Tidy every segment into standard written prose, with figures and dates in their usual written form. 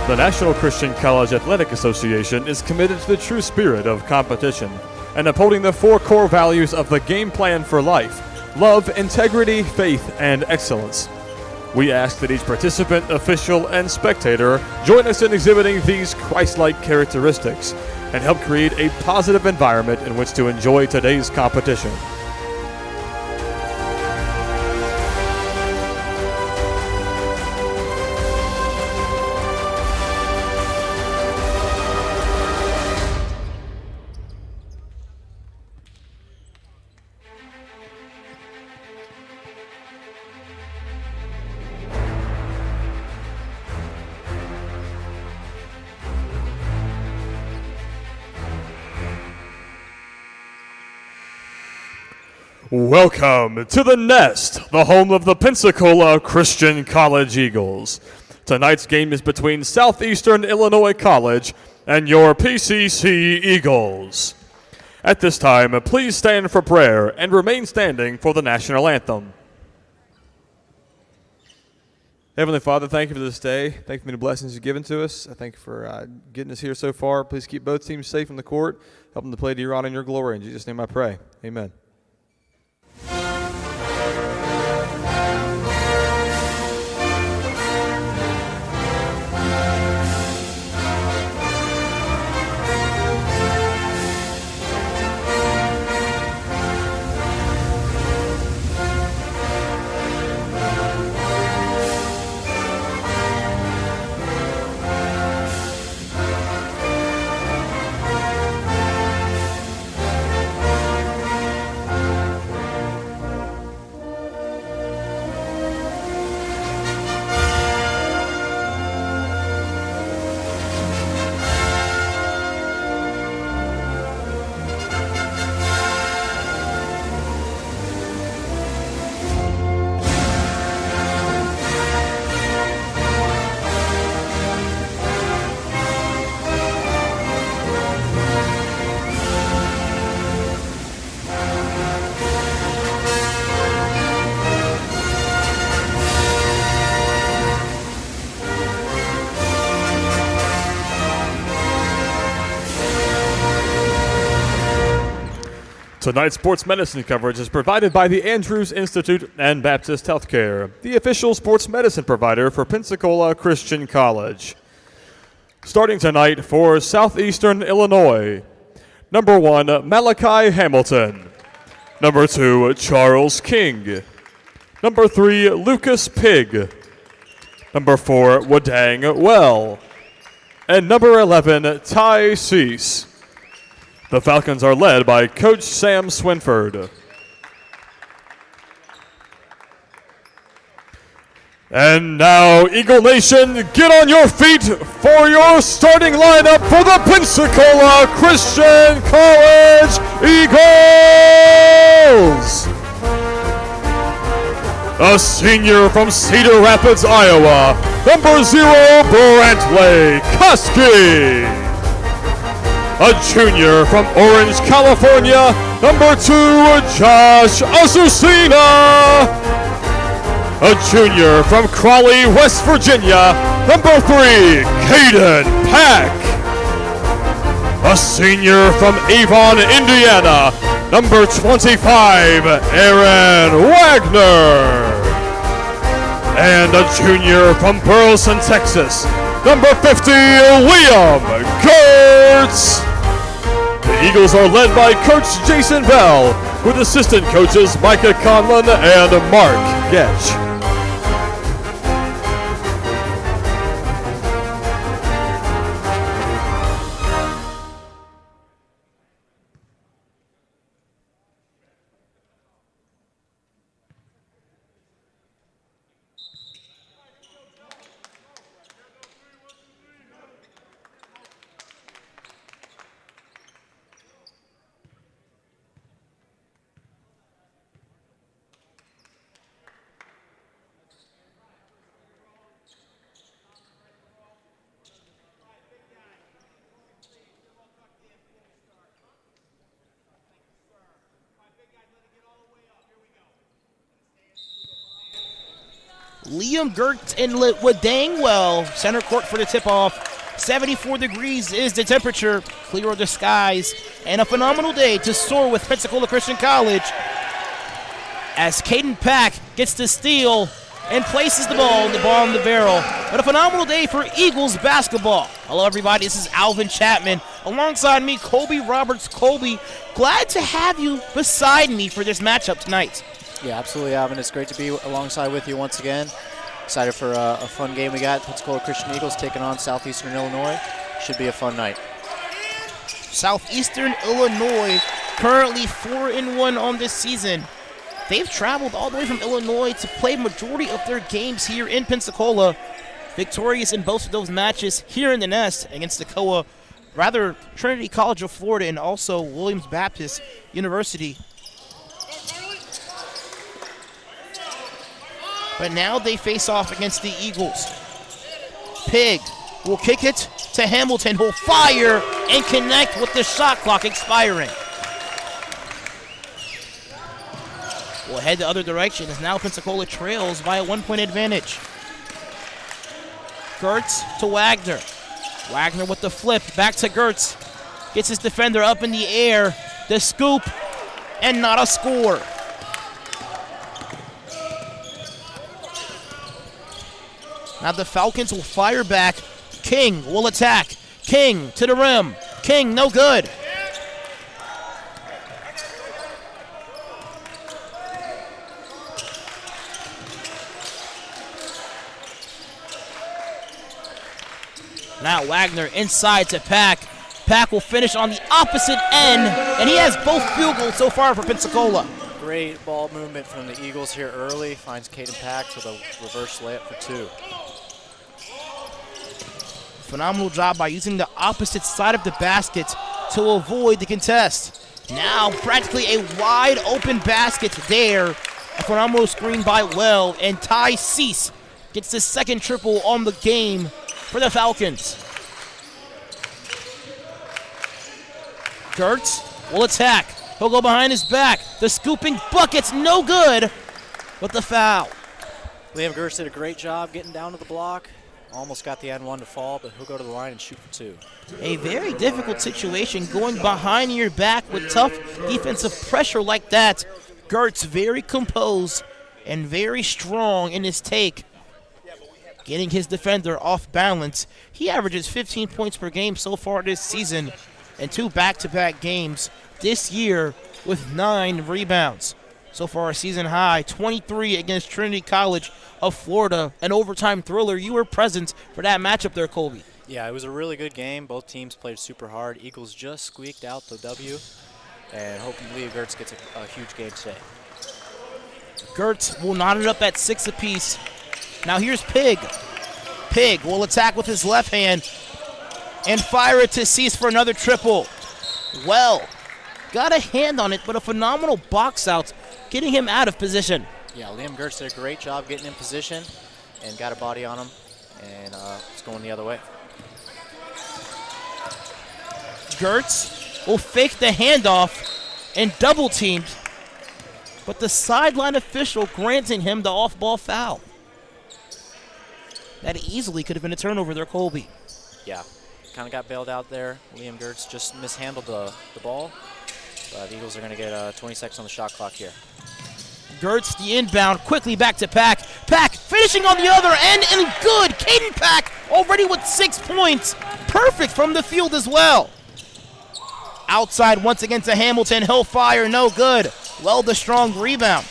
The National Christian College Athletic Association is committed to the true spirit of competition and upholding the four core values of the game plan for life: love, integrity, faith, and excellence. We ask that each participant, official, and spectator join us in exhibiting these Christ-like characteristics and help create a positive environment in which to enjoy today's competition. Welcome to the Nest, the home of the Pensacola Christian College Eagles. Tonight's game is between Southeastern Illinois College and your PCC Eagles. At this time, please stand for prayer and remain standing for the national anthem. Heavenly Father, thank you for this day. Thank you for the blessings you've given to us. I thank you for getting us here so far. Please keep both teams safe in the court. Help them to play to your honor and your glory. In Jesus' name I pray. Amen. Tonight's sports medicine coverage is provided by the Andrews Institute and Baptist Healthcare, the official sports medicine provider for Pensacola Christian College. Starting tonight for Southeastern Illinois, number 1, Malachi Hamilton. Number 2, Charles King. Number 3, Lucas Pig. Number 4, Wadang Well. And number 11, Ty Cease. The Falcons are led by Coach Sam Swinford. And now, Eagle Nation, get on your feet for your starting lineup for the Pensacola Christian College Eagles. A senior from Cedar Rapids, Iowa, number 0, Brantley Kuski. A junior from Orange, California, number 2, Josh Azucena. A junior from Crawley, West Virginia, number 3, Caden Pack. A senior from Avon, Indiana, number 25, Aaron Wagner. And a junior from Burleson, Texas, number 50, Liam Gertz. The Eagles are led by Coach Jason Bell, with assistant coaches Micah Conlon and Mark Getch. Liam Gertz and Wadangwell center court for the tip-off. 74 degrees is the temperature, clear of the skies, and a phenomenal day to soar with Pensacola Christian College as Caden Pack gets the steal and places the ball in the barrel. But a phenomenal day for Eagles basketball. Hello, everybody. This is Alvin Chapman. Alongside me, Colby Roberts. Colby, glad to have you beside me for this matchup tonight. Yeah, absolutely, Alvin. It's great to be alongside with you once again. Excited for a fun game we got. Pensacola Christian Eagles taking on Southeastern Illinois. Should be a fun night. Southeastern Illinois currently 4-1 on this season. They've traveled all the way from Illinois to play majority of their games here in Pensacola. Victorious in both of those matches here in the Nest against Trinity College of Florida and also Williams Baptist University. But now they face off against the Eagles. Pig will kick it to Hamilton, who'll fire and connect with the shot clock expiring. We'll head the other direction as now Pensacola trails by a 1-point advantage. Gertz to Wagner. Wagner with the flip, back to Gertz. Gets his defender up in the air. The scoop, and not a score. Now the Falcons will fire back. King will attack. King to the rim. King, no good. Now Wagner inside to Pack. Pack will finish on the opposite end, and he has both field goals so far for Pensacola. Great ball movement from the Eagles here early. Finds Caden Pack with a reverse layup for 2. Phenomenal job by using the opposite side of the basket to avoid the contest. Now practically a wide open basket there. A phenomenal screen by Well, and Ty Cease gets the second triple on the game for the Falcons. Gertz will attack. He'll go behind his back. The scooping bucket's no good, but the foul. Liam Gertz did a great job getting down to the block. Almost got the N1 to fall, but he'll go to the line and shoot for 2. A very difficult situation going behind your back with tough defensive pressure like that. Gertz very composed and very strong in his take, getting his defender off balance. He averages 15 points per game so far this season and 2 back-to-back games this year with 9 rebounds. So far a season high, 23 against Trinity College of Florida, an overtime thriller. You were present for that matchup there, Colby. Yeah, it was a really good game. Both teams played super hard. Eagles just squeaked out the W, and hopefully Gertz gets a huge game today. Gertz will knot it up at 6 apiece. Now here's Pig. Pig will attack with his left hand and fire it to Cease for another triple. Well, got a hand on it, but a phenomenal box out, getting him out of position. Yeah, Liam Gertz did a great job getting in position and got a body on him, and it's going the other way. Gertz will fake the handoff and double teamed, but the sideline official granting him the off-ball foul. That easily could have been a turnover there, Colby. Yeah, kind of got bailed out there. Liam Gertz just mishandled the ball, but the Eagles are going to get 20 seconds on the shot clock here. Gertz, the inbound, quickly back to Pack. Pack finishing on the other end, and good. Caden Pack already with 6 points. Perfect from the field as well. Outside once again to Hamilton. He'll fire, no good. Well, the strong rebound.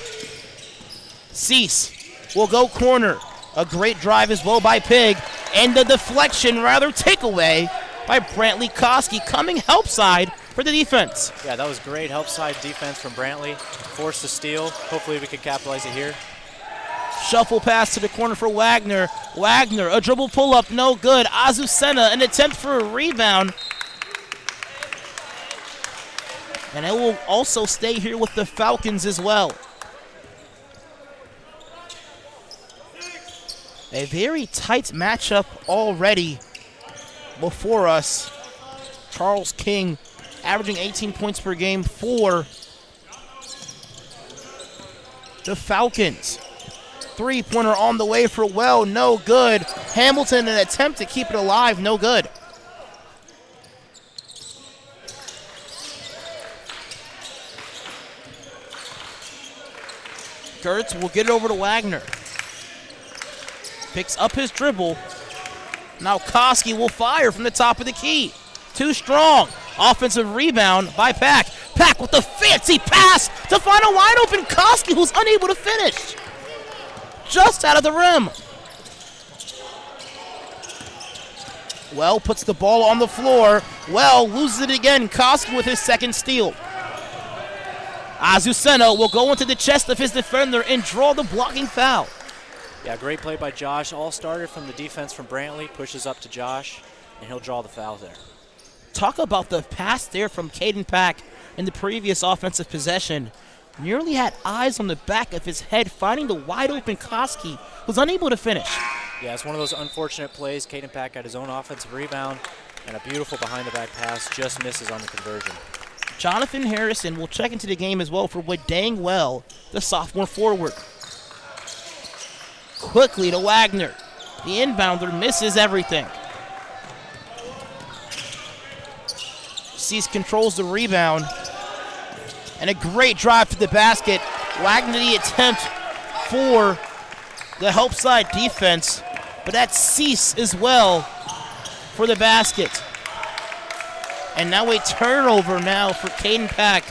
Cease will go corner. A great drive as well by Pig. And the deflection, rather takeaway, by Brantley Koski coming help side for the defense. Yeah, that was great help side defense from Brantley. Forced the steal. Hopefully we can capitalize it here. Shuffle pass to the corner for Wagner. Wagner, a dribble pull-up, no good. Azucena, an attempt for a rebound. And it will also stay here with the Falcons as well. A very tight matchup already before us. Charles King averaging 18 points per game for the Falcons. Three-pointer on the way for Well, no good. Hamilton, an attempt to keep it alive, no good. Gertz will get it over to Wagner. Picks up his dribble. Now Koski will fire from the top of the key. Too strong. Offensive rebound by Pack. Pack with the fancy pass to find a wide open Koski, who's unable to finish. Just out of the rim. Well puts the ball on the floor. Well loses it again. Koski with his second steal. Azucena will go into the chest of his defender and draw the blocking foul. Yeah, great play by Josh. All started from the defense from Brantley. Pushes up to Josh, and he'll draw the foul there. Talk about the pass there from Caden Pack in the previous offensive possession. Nearly had eyes on the back of his head, finding the wide open Koski, who's unable to finish. Yeah, it's one of those unfortunate plays. Caden Pack got his own offensive rebound, and a beautiful behind-the-back pass, just misses on the conversion. Jonathan Harrison will check into the game as well for Wadang Well, the sophomore forward. Quickly to Wagner. The inbounder misses everything. Cease controls the rebound. And a great drive to the basket. Wagner the attempt for the help side defense. But that's Cease as well for the basket. And now a turnover now for Caden Pack.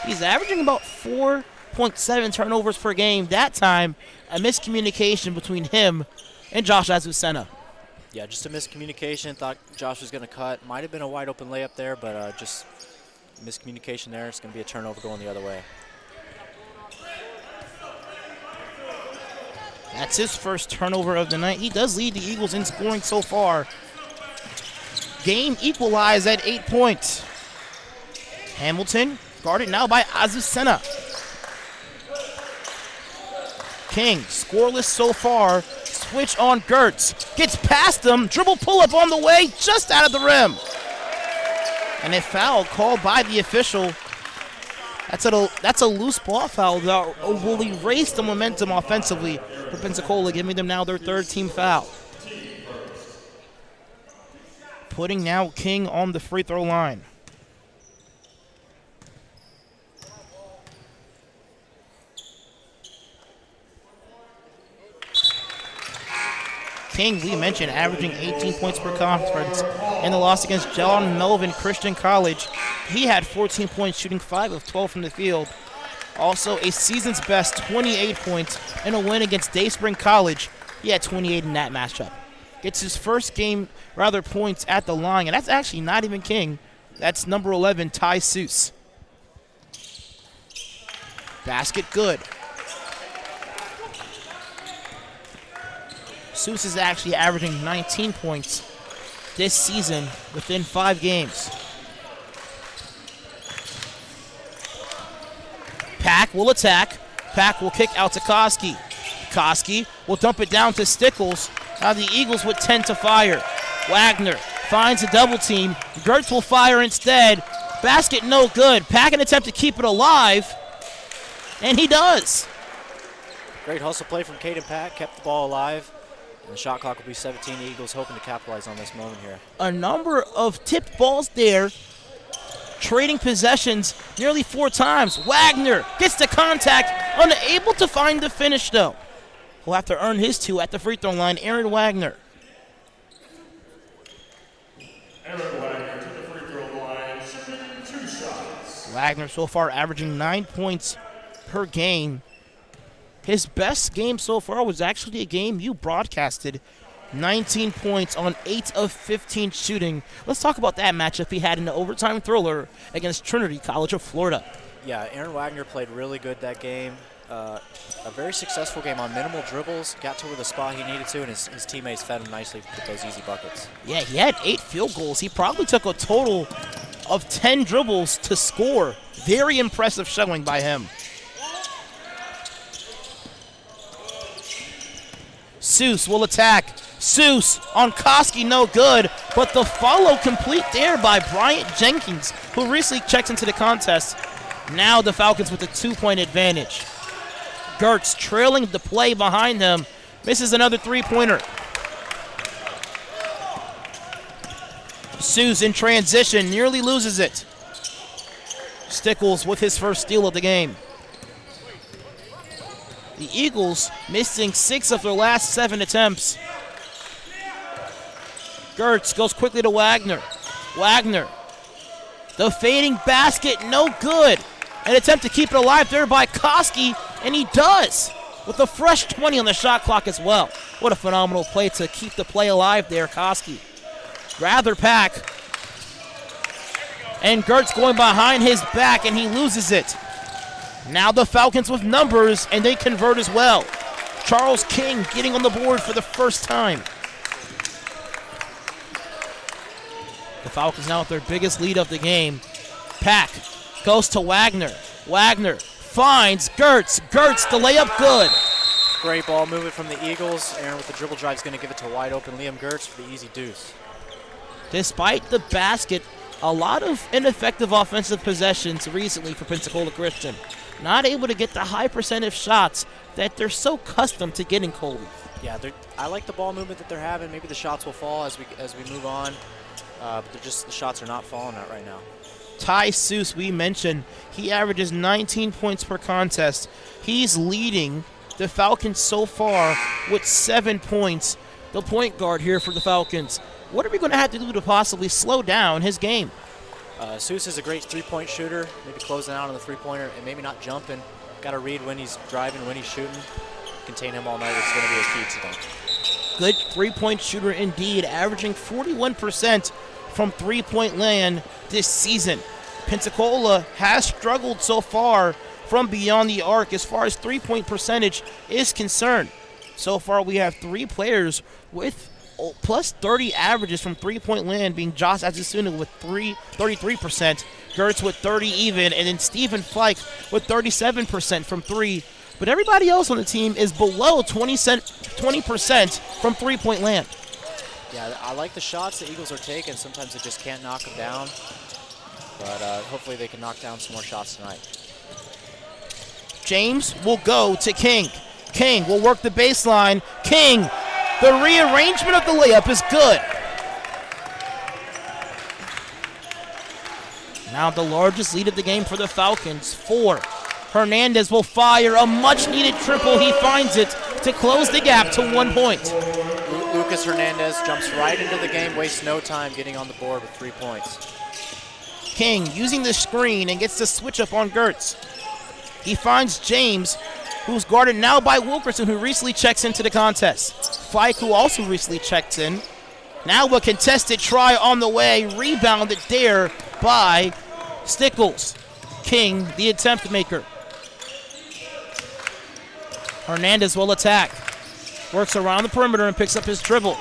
He's averaging about 4.7 turnovers per game. That time, a miscommunication between him and Josh Azucena. Yeah, just a miscommunication. Thought Josh was going to cut. Might have been a wide open layup there, but just miscommunication there. It's going to be a turnover going the other way. That's his first turnover of the night. He does lead the Eagles in scoring so far. Game equalized at 8 points. Hamilton guarded now by Azucena. King scoreless so far. Switch on Gertz. Gets past him. Dribble pull-up on the way. Just out of the rim. And a foul called by the official. That's a loose ball foul that will erase the momentum offensively for Pensacola, giving them now their third team foul. Putting now King on the free throw line. King, we mentioned, averaging 18 points per conference in the loss against John Melvin Christian College. He had 14 points, shooting 5 of 12 from the field. Also, a season's best 28 points in a win against Dayspring College. He had 28 in that matchup. Gets his first game, points at the line, and that's actually not even King. That's number 11, Ty Seuss. Basket good. Seuss is actually averaging 19 points this season within 5 games. Pack will attack. Pack will kick out to Koski. Koski will dump it down to Stickles. Now the Eagles with 10 to fire. Wagner finds a double team. Gertz will fire instead. Basket no good. Pack an attempt to keep it alive. And he does. Great hustle play from Caden Pack. Kept the ball alive. And the shot clock will be 17. The Eagles hoping to capitalize on this moment here. A number of tipped balls there. Trading possessions nearly 4 times. Wagner gets the contact. Unable to find the finish though. Will have to earn his 2 at the free throw line. Aaron Wagner. Aaron Wagner to the free throw line, shooting 2 shots. Wagner so far averaging 9 points per game. His best game so far was actually a game you broadcasted. 19 points on 8 of 15 shooting. Let's talk about that matchup he had in the overtime thriller against Trinity College of Florida. Yeah, Aaron Wagner played really good that game. A very successful game on minimal dribbles. Got to where the spot he needed to, and his teammates fed him nicely with those easy buckets. Yeah, he had 8 field goals. He probably took a total of 10 dribbles to score. Very impressive showing by him. Seuss will attack. Seuss on Koski, no good. But the follow complete there by Bryant Jenkins, who recently checked into the contest. Now the Falcons with a 2-point advantage. Gertz trailing the play behind him. Misses another three-pointer. Seuss in transition, nearly loses it. Stickles with his first steal of the game. The Eagles missing 6 of their last 7 attempts. Gertz goes quickly to Wagner. Wagner, the fading basket, no good. An attempt to keep it alive there by Koski, and he does, with a fresh 20 on the shot clock as well. What a phenomenal play to keep the play alive there, Koski. Rather pack. And Gertz going behind his back, and he loses it. Now the Falcons with numbers, and they convert as well. Charles King getting on the board for the first time. The Falcons now with their biggest lead of the game. Pack goes to Wagner. Wagner finds Gertz. Gertz, the layup, good. Great ball movement from the Eagles. Aaron with the dribble drive is going to give it to wide open Liam Gertz for the easy deuce. Despite the basket, a lot of ineffective offensive possessions recently for Pensacola Christian. Not able to get the high percentage shots that they're so accustomed to getting, Colby. Yeah, I like the ball movement that they're having. Maybe the shots will fall as we move on, but the shots are not falling out right now. Ty Seuss, we mentioned, he averages 19 points per contest. He's leading the Falcons so far with 7 points. The point guard here for the Falcons. What are we going to have to do to possibly slow down his game? Seuss is a great three-point shooter, maybe closing out on the three-pointer and maybe not jumping. Got to read when he's driving, when he's shooting. Contain him all night. It's going to be a key to them. Good three-point shooter indeed, averaging 41% from three-point land this season. Pensacola has struggled so far from beyond the arc as far as three-point percentage is concerned. So far, we have 3 players with plus 30 averages from three-point land, being Josh Azusuna with 33%, Gertz with 30 even, and then Stephen Fike with 37% from 3. But everybody else on the team is below 20% from three-point land. Yeah, I like the shots the Eagles are taking. Sometimes they just can't knock them down. But hopefully they can knock down some more shots tonight. James will go to King. King will work the baseline. King, the rearrangement of the layup is good. Now the largest lead of the game for the Falcons, 4. Hernandez will fire a much-needed triple. He finds it to close the gap to 1 point. Lucas Hernandez jumps right into the game, wastes no time getting on the board with 3 points. King using the screen and gets the switch up on Gertz. He finds James, who's guarded now by Wilkerson, who recently checks into the contest. Fike, who also recently checked in. Now a contested try on the way, rebounded there by Stickles. King, the attempt maker. Hernandez will attack. Works around the perimeter and picks up his dribble.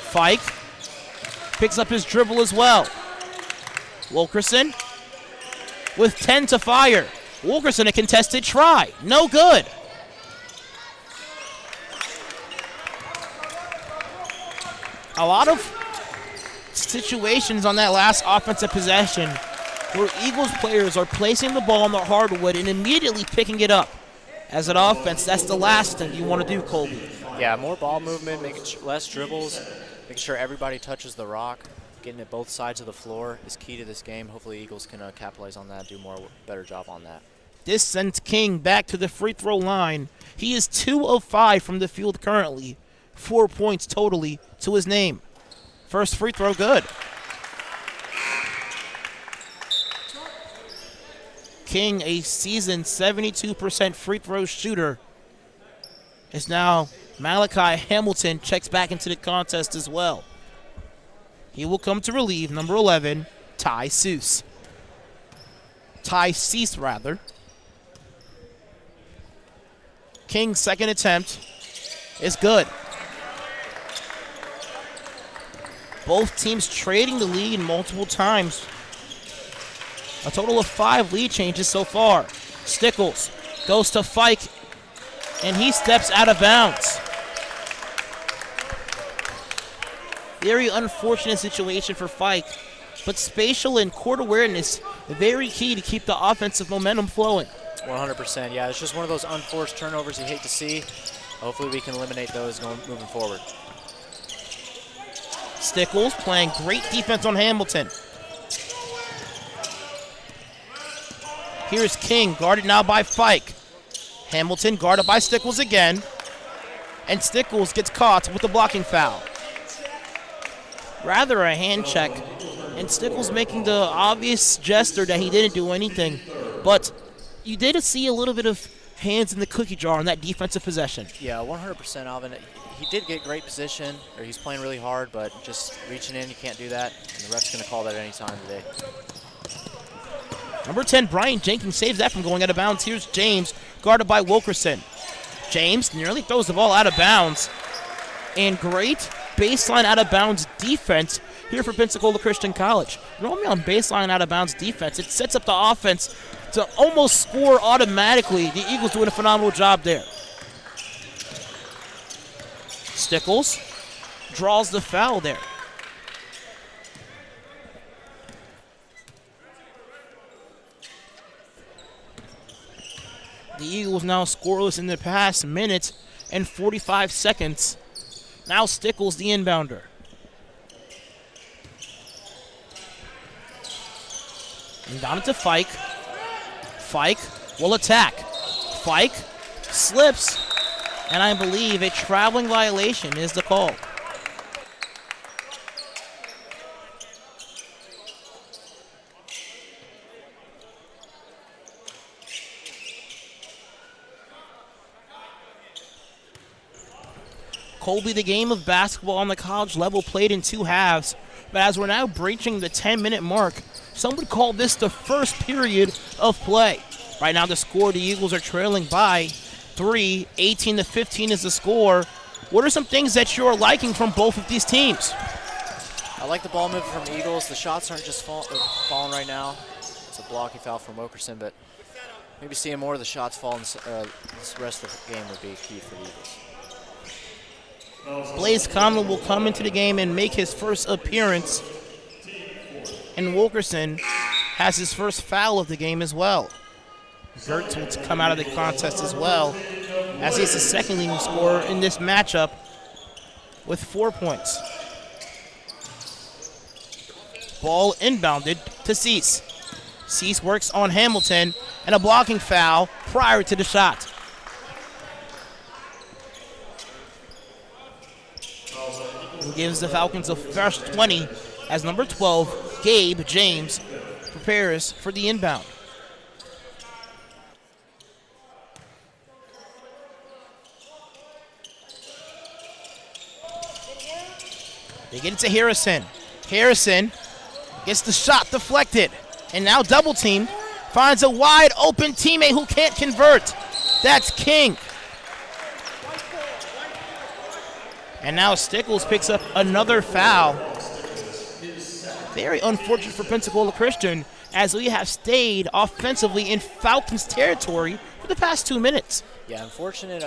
Fike picks up his dribble as well. Wilkerson with 10 to fire. Wilkerson, a contested try. No good. A lot of situations on that last offensive possession where Eagles players are placing the ball on the hardwood and immediately picking it up. As an offense, that's the last thing you want to do, Colby. Yeah, more ball movement, making less dribbles, making sure everybody touches the rock, getting it both sides of the floor is key to this game. Hopefully Eagles can capitalize on that, do better job on that. This sends King back to the free throw line. He is 2 of 5 from the field currently. 4 points totally to his name. First free throw good. King, a seasoned 72% free throw shooter, is now Malachi Hamilton checks back into the contest as well. He will come to relieve number 11, Ty Seuss. Ty Cease, rather. King's second attempt is good. Both teams trading the lead multiple times. A total of 5 lead changes so far. Stickles goes to Fike, and he steps out of bounds. Very unfortunate situation for Fike, but spatial and court awareness very key to keep the offensive momentum flowing. 100%. Yeah, it's just one of those unforced turnovers you hate to see. Hopefully we can eliminate those moving forward. Stickles playing great defense on Hamilton. Here's King, guarded now by Fike. Hamilton guarded by Stickles again. And Stickles gets caught with a blocking foul. Rather a hand check. And Stickles making the obvious gesture that he didn't do anything. But you did see a little bit of hands in the cookie jar on that defensive possession. Yeah, 100%, Alvin. He did get great position, or he's playing really hard, but just reaching in, you can't do that. And the ref's going to call that any time today. Number 10, Brian Jenkins saves that from going out of bounds. Here's James, guarded by Wilkerson. James nearly throws the ball out of bounds. And great baseline out of bounds defense here for Pensacola Christian College. Normally on baseline out of bounds defense, it sets up the offense to almost score automatically. The Eagles doing a phenomenal job there. Stickles draws the foul there. The Eagles now scoreless in the past minute and 45 seconds. Now Stickles the inbounder. And down to Fike. Fike will attack. Fike slips, and I believe a traveling violation is the call. Colby, the game of basketball on the college level played in 2 halves, but as we're now breaching the 10-minute mark, some would call this the first period of play. Right now the score, the Eagles are trailing by 3, 18-15 is the score. What are some things that you're liking from both of these teams? I like the ball movement from the Eagles. The shots aren't just falling right now. It's a blocky foul from Wilkerson, but maybe seeing more of the shots fall in this rest of the game would be key for the Eagles. Blaze Conlon will come into the game and make his first appearance. And Wilkerson has his first foul of the game as well. Gertz will come out of the contest as well, as he's the second leading scorer in this matchup with 4 points. Ball inbounded to Cease. Cease works on Hamilton, and a blocking foul prior to the shot. And gives the Falcons a first 20 as number 12, Gabe James, prepares for the inbound. They get it to Harrison. Harrison gets the shot deflected, and now double teamed. Finds a wide open teammate who can't convert. That's King. And now Stickles picks up another foul. Very unfortunate for Pensacola Christian, as we have stayed offensively in Falcons territory for the past 2 minutes. Yeah, unfortunate.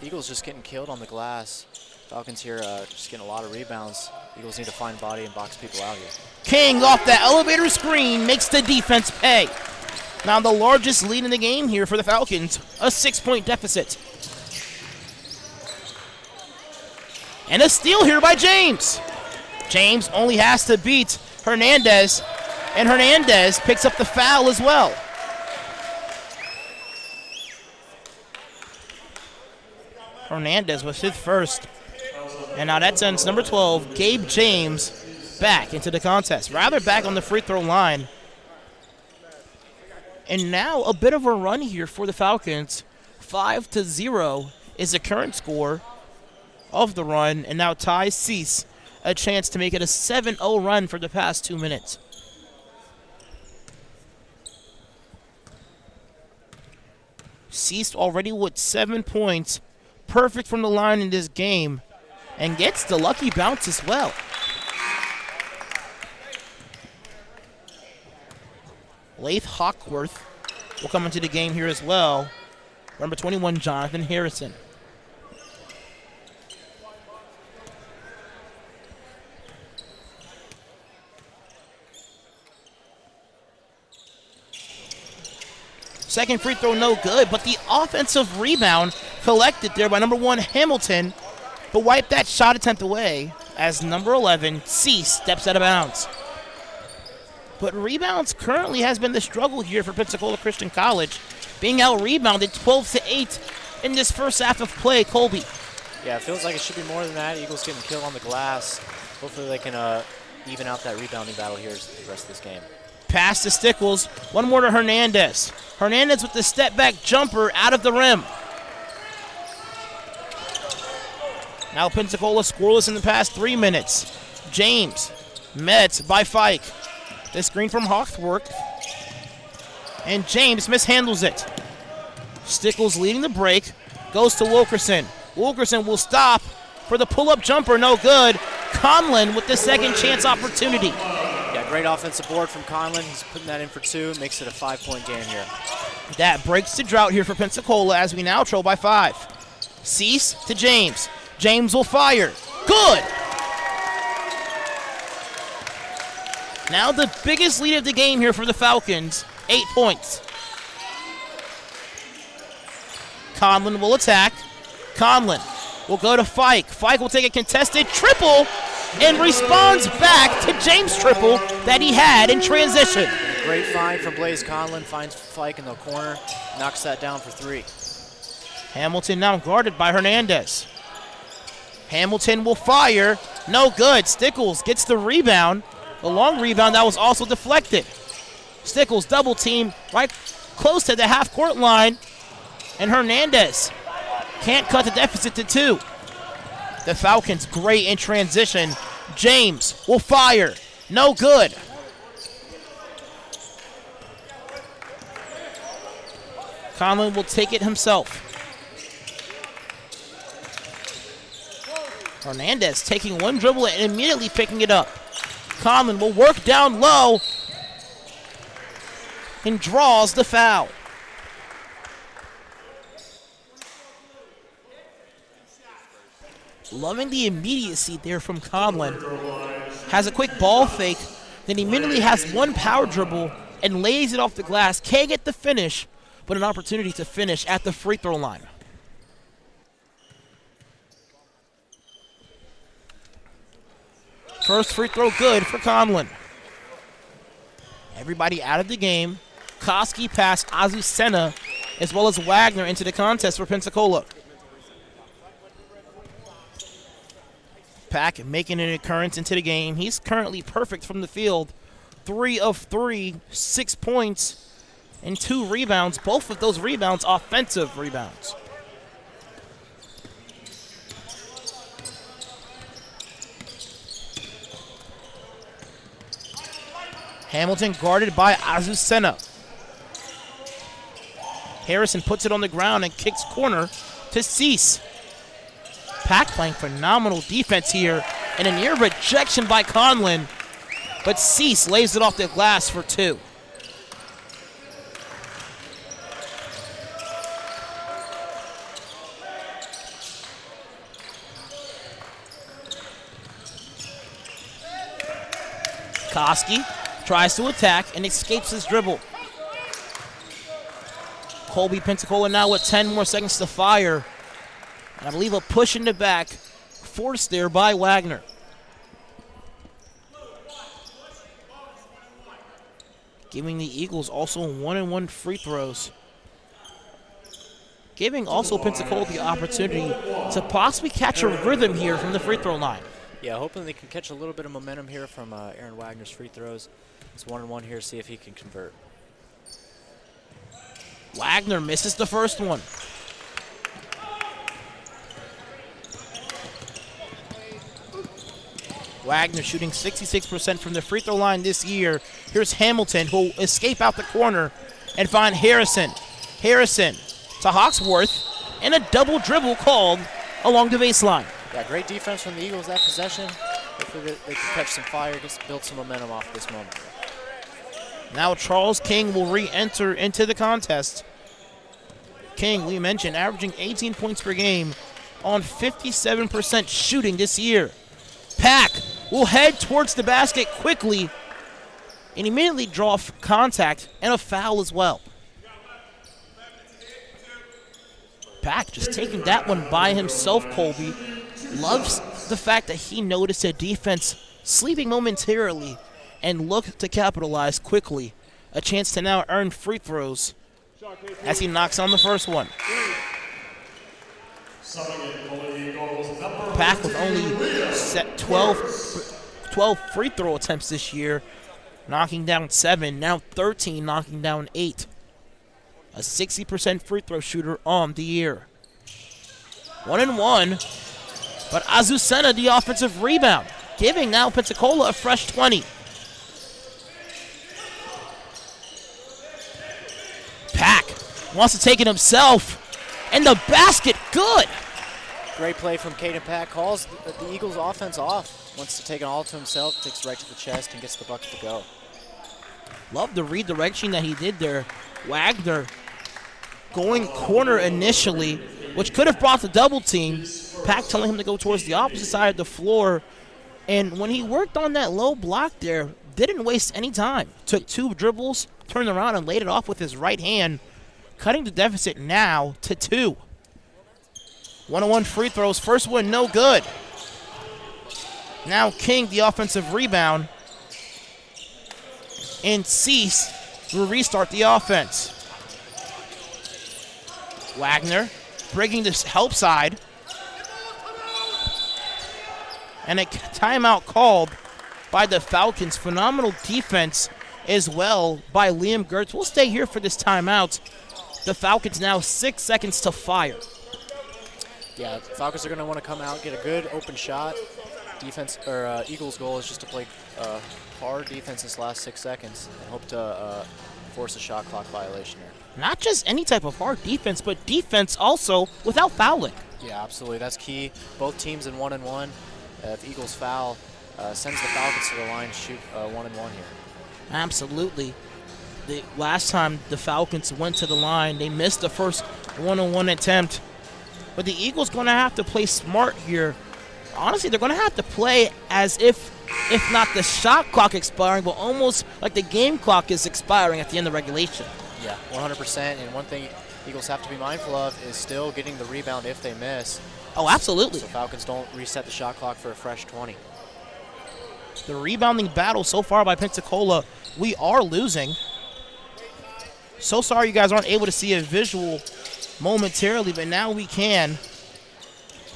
Eagles just getting killed on the glass. Falcons here just getting a lot of rebounds. Eagles need to find body and box people out here. King off that elevator screen makes the defense pay. Now the largest lead in the game here for the Falcons, a 6-point deficit. And a steal here by James. James only has to beat Hernandez, and Hernandez picks up the foul as well. Hernandez was his first. And now that sends number 12, Gabe James, back into the contest. Rather back on the free throw line. And now a bit of a run here for the Falcons. 5-0 is the current score of the run, and now Ty Cease a chance to make it a 7-0 run for the past 2 minutes. Cease already with 7 points, perfect from the line in this game, and gets the lucky bounce as well. Lath Hawkworth will come into the game here as well. Number 21, Jonathan Harrison. Second free throw, no good, but the offensive rebound collected there by number 1, Hamilton, but wiped that shot attempt away as number 11, Cease, steps out of bounds. But rebounds currently has been the struggle here for Pensacola Christian College, being out-rebounded 12-8 in this first half of play. Colby. Yeah, it feels like it should be more than that. Eagles getting killed on the glass. Hopefully they can even out that rebounding battle here the rest of this game. Pass to Stickles. One more to Hernandez. Hernandez with the step-back jumper out of the rim. Now Pensacola scoreless in the past 3 minutes. James met by Fike. The screen from Hawksworth. And James mishandles it. Stickles leading the break. Goes to Wilkerson. Wilkerson will stop for the pull-up jumper. No good. Conlon with the second chance opportunity. Yeah, great offensive board from Conlon. He's putting that in for 2. Makes it a 5-point game here. That breaks the drought here for Pensacola as we now trail by 5. Cease to James. James will fire. Good! Now the biggest lead of the game here for the Falcons, 8 points. Conlon will attack. Conlon will go to Fike. Fike will take a contested triple and responds back to James' triple that he had in transition. Great find from Blaze Conlon. Finds Fike in the corner. Knocks that down for 3. Hamilton now guarded by Hernandez. Hamilton will fire. No good. Stickles gets the rebound. The long rebound that was also deflected. Stickles double team right close to the half-court line. And Hernandez can't cut the deficit to 2. The Falcons great in transition. James will fire. No good. Conlon will take it himself. Hernandez taking one dribble and immediately picking it up. Conlon will work down low and draws the foul. Loving the immediacy there from Conlon. Has a quick ball fake, then immediately has one power dribble and lays it off the glass. Can't get the finish, but an opportunity to finish at the free throw line. First free throw good for Conlon. Everybody out of the game. Koski passed Azucena as well as Wagner into the contest for Pensacola. Pack making an occurrence into the game. He's currently perfect from the field. 3 of 3, 6 points, and 2 rebounds. Both of those rebounds, offensive rebounds. Hamilton guarded by Azucena. Harrison puts it on the ground and kicks corner to Cease. Pack playing phenomenal defense here and a near rejection by Conlon, but Cease lays it off the glass for 2. Koski tries to attack and escapes his dribble. Colby Pensacola now with 10 more seconds to fire. And I believe a push in the back, forced there by Wagner. Giving the Eagles also 1-and-1 free throws. Giving also Pensacola the opportunity to possibly catch a rhythm here from the free throw line. Yeah, hoping they can catch a little bit of momentum here from Aaron Wagner's free throws. It's 1-and-1 here, see if he can convert. Wagner misses the first one. Wagner shooting 66% from the free throw line this year. Here's Hamilton, who will escape out the corner and find Harrison. Harrison to Hawksworth, and a double dribble called along the baseline. Yeah, great defense from the Eagles that possession. Hopefully they can catch some fire, just build some momentum off this moment. Now Charles King will re-enter into the contest. King, we mentioned, averaging 18 points per game on 57% shooting this year. Pack will head towards the basket quickly and immediately draw contact and a foul as well. Pack just taking that one by himself, Colby. Loves the fact that he noticed a defense sleeping momentarily and looked to capitalize quickly. A chance to now earn free throws as he knocks on the first one. Pack with only 12 free throw attempts this year, knocking down 7, now 13, knocking down 8. A 60% free throw shooter on the year. 1-1, but Azucena the offensive rebound, giving now Pensacola a fresh 20. Pack wants to take it himself, and the basket, good. Great play from Caden Pack. Calls the Eagles offense off. Wants to take it all to himself, takes it right to the chest, and gets the bucket to go. Love the redirection that he did there. Wagner going corner initially, which could have brought the double team. Pack telling him to go towards the opposite side of the floor. And when he worked on that low block there, didn't waste any time. Took 2 dribbles, turned around and laid it off with his right hand, cutting the deficit now to 2. 1-1 free throws. First one no good. Now King the offensive rebound. And Cease will restart the offense. Wagner breaking this help side. And a timeout called by the Falcons. Phenomenal defense as well by Liam Gertz. We'll stay here for this timeout. The Falcons now 6 seconds to fire. Yeah, the Falcons are going to want to come out, get a good open shot. Defense or Eagles' goal is just to play hard defense this last 6 seconds and hope to force a shot clock violation here. Not just any type of hard defense, but defense also without fouling. Yeah, absolutely. That's key. Both teams in 1-1. If Eagles foul, sends the Falcons to the line to shoot 1-1 here. Absolutely. The last time the Falcons went to the line, they missed the first 1-on-1 attempt. But the Eagles going to have to play smart here. Honestly, they're going to have to play as if not the shot clock expiring, but almost like the game clock is expiring at the end of regulation. Yeah, 100%. And one thing Eagles have to be mindful of is still getting the rebound if they miss. Oh, absolutely. So Falcons don't reset the shot clock for a fresh 20. The rebounding battle so far by Pensacola, we are losing. So sorry you guys aren't able to see a visual momentarily, but now we can.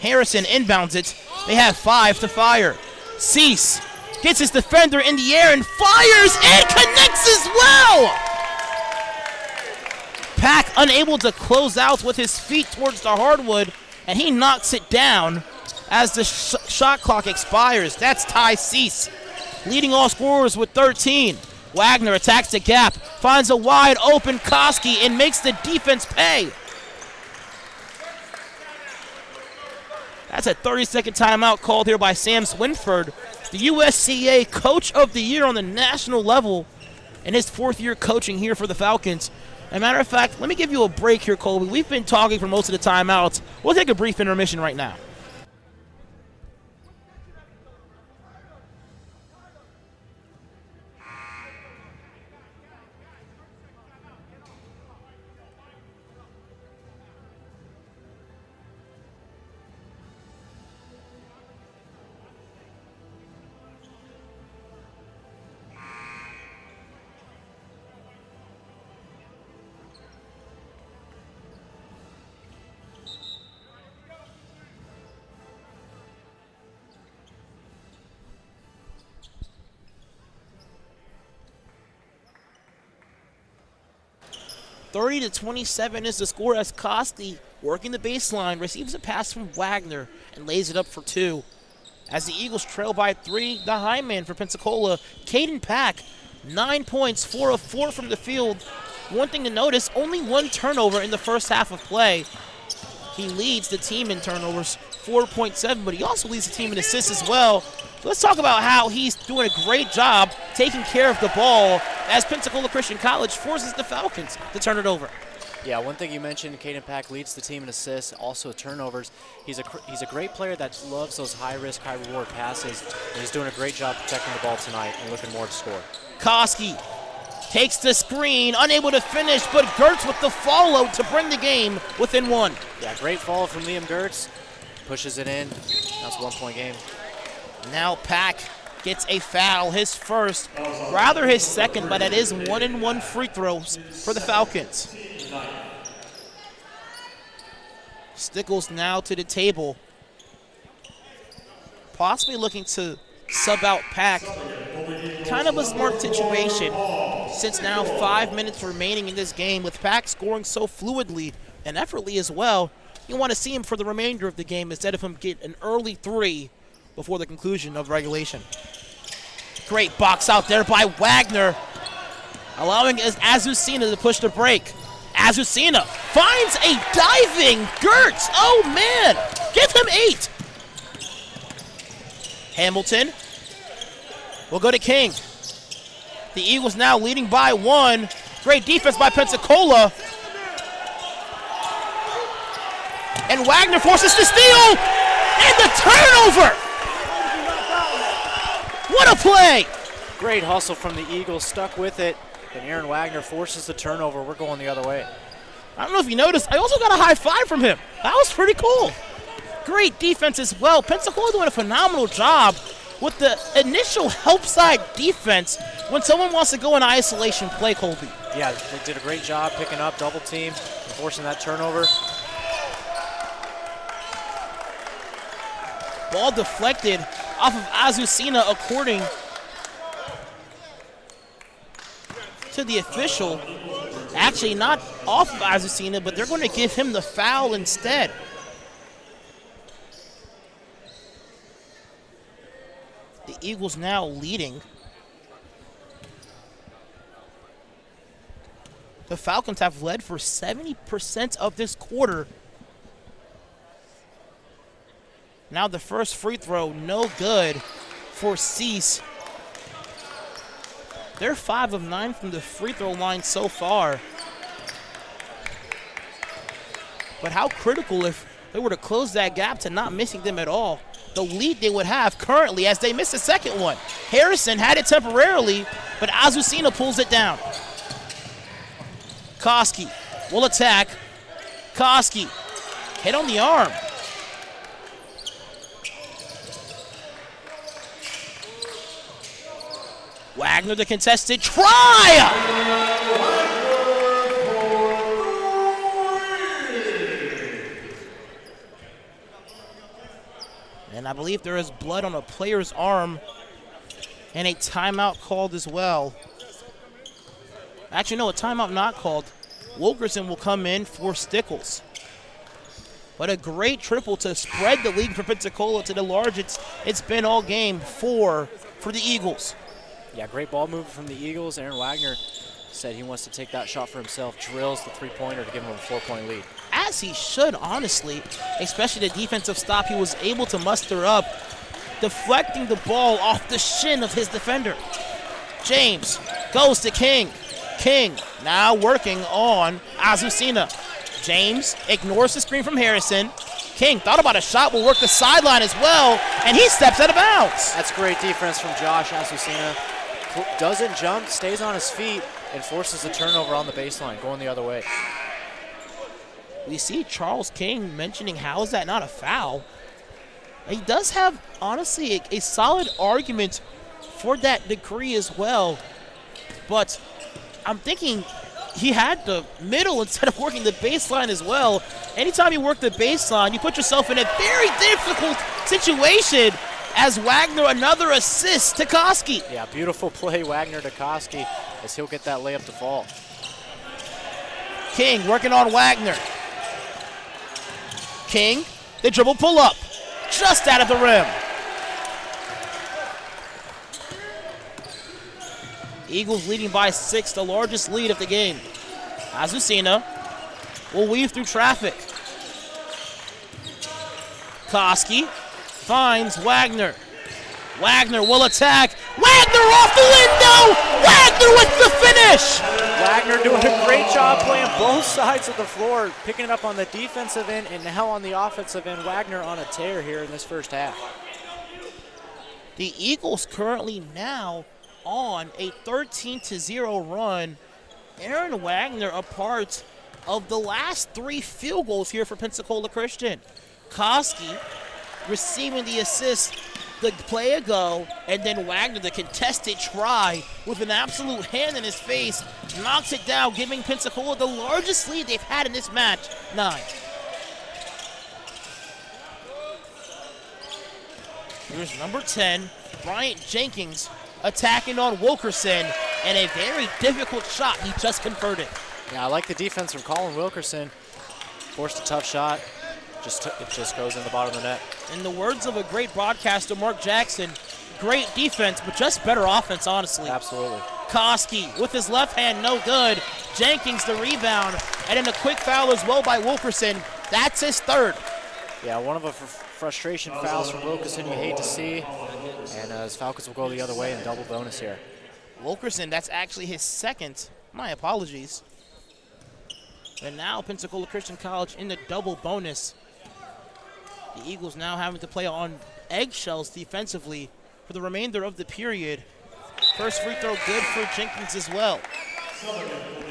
Harrison inbounds it. They have 5 to fire. Cease gets his defender in the air and fires and connects as well. Pack unable to close out with his feet towards the hardwood, and he knocks it down as the shot clock expires. That's Ty Cease, leading all scorers with 13. Wagner attacks the gap, finds a wide open Koski, and makes the defense pay. That's a 30-second timeout called here by Sam Swinford, the USCA Coach of the Year on the national level in his 4th year coaching here for the Falcons. As a matter of fact, let me give you a break here, Colby. We've been talking for most of the timeouts. We'll take a brief intermission right now. (30-27) is the score as Koski, working the baseline, receives a pass from Wagner and lays it up for 2. As the Eagles trail by 3, the high man for Pensacola, Caden Pack, 9 points, 4 of 4 from the field. One thing to notice, only 1 turnover in the first half of play. He leads the team in turnovers, 4.7, but he also leads the team in assists as well. So let's talk about how he's doing a great job taking care of the ball as Pensacola Christian College forces the Falcons to turn it over. Yeah, one thing you mentioned, Caden Pack leads the team in assists, also turnovers. He's a great player that loves those high-risk, high-reward passes, and he's doing a great job protecting the ball tonight and looking more to score. Koski Takes the screen, unable to finish, but Gertz with the follow to bring the game within 1. Yeah, great follow from Liam Gertz. Pushes it in. That's a 1-point game. Now Pack gets a foul, his first, rather his second, but it is 1-and-1 free throws for the Falcons. Stickles now to the table. Possibly looking to sub out Pack. Kind of a smart situation since now 5 minutes remaining in this game with Pack scoring so fluidly and effortlessly as well. You want to see him for the remainder of the game instead of him get an early 3 before the conclusion of regulation. Great box out there by Wagner, allowing Azucena to push the break. Azucena finds a diving Gertz. Oh, man. Give him 8. Hamilton will go to King. The Eagles now leading by 1. Great defense by Pensacola. And Wagner forces the steal. And the turnover. What a play. Great hustle from the Eagles. Stuck with it. And Aaron Wagner forces the turnover. We're going the other way. I don't know if you noticed, I also got a high five from him. That was pretty cool. Great defense as well. Pensacola doing a phenomenal job with the initial help side defense when someone wants to go in isolation play, Colby. Yeah, they did a great job picking up double team and forcing that turnover. Ball deflected off of Azucena according to the official. Actually not off of Azucena, but they're going to give him the foul instead. The Eagles now leading. The Falcons have led for 70% of this quarter. Now the first free throw, no good for Cease. They're 5 of 9 from the free throw line so far. But how critical if they were to close that gap to not missing them at all. The lead they would have currently as they miss the second one. Harrison had it temporarily, but Azucena pulls it down. Koski will attack. Koski hit on the arm. Wagner, the contested try! And I believe there is blood on a player's arm and a timeout called as well. Actually, no, a timeout not called. Wilkerson will come in for Stickles. But a great triple to spread the lead for Pensacola to the largest it's been all game, 4 for the Eagles. Yeah, great ball movement from the Eagles. Aaron Wagner said he wants to take that shot for himself, drills the three-pointer to give him a 4-point lead. As he should, honestly, especially the defensive stop he was able to muster up, deflecting the ball off the shin of his defender. James goes to King. King now working on Azucena. James ignores the screen from Harrison. King thought about a shot, will work the sideline as well, and he steps out of bounds. That's great defense from Josh Azucena. Doesn't jump, stays on his feet, and forces the turnover on the baseline, going the other way. We see Charles King mentioning, how is that not a foul? He does have, honestly, a solid argument for that decree as well. But I'm thinking he had the middle instead of working the baseline as well. Anytime you work the baseline, you put yourself in a very difficult situation. As Wagner, another assist to Koski. Yeah, beautiful play, Wagner to Koski, as he'll get that layup to fall. King working on Wagner. King, the dribble pull up, just out of the rim. Eagles leading by 6, the largest lead of the game. Azucena will weave through traffic. Koski finds Wagner. Wagner will attack. Wagner off the window! Wagner with the finish! Wagner doing a great job playing both sides of the floor, picking it up on the defensive end and now on the offensive end. Wagner on a tear here in this first half. The Eagles currently now on a 13-0 run. Aaron Wagner a part of the last 3 field goals here for Pensacola Christian. Koski receiving the assist the play ago, and then Wagner, the contested try with an absolute hand in his face, knocks it down, giving Pensacola the largest lead they've had in this match, 9. Here's number 10, Bryant Jenkins, attacking on Wilkerson, and a very difficult shot he just converted. Yeah, I like the defense from Colin Wilkerson. Forced a tough shot. It just goes in the bottom of the net. In the words of a great broadcaster, Mark Jackson, great defense, but just better offense, honestly. Absolutely. Koski with his left hand, no good. Jenkins the rebound, and then a quick foul as well by Wilkerson. That's his 3rd. Yeah, one of the frustration fouls from Wilkerson you hate to see. And his Falcons will go the other way in double bonus here. Wilkerson, that's actually his 2nd. My apologies. And now Pensacola Christian College in the double bonus. The Eagles now having to play on eggshells defensively for the remainder of the period. First free throw good for Jenkins as well.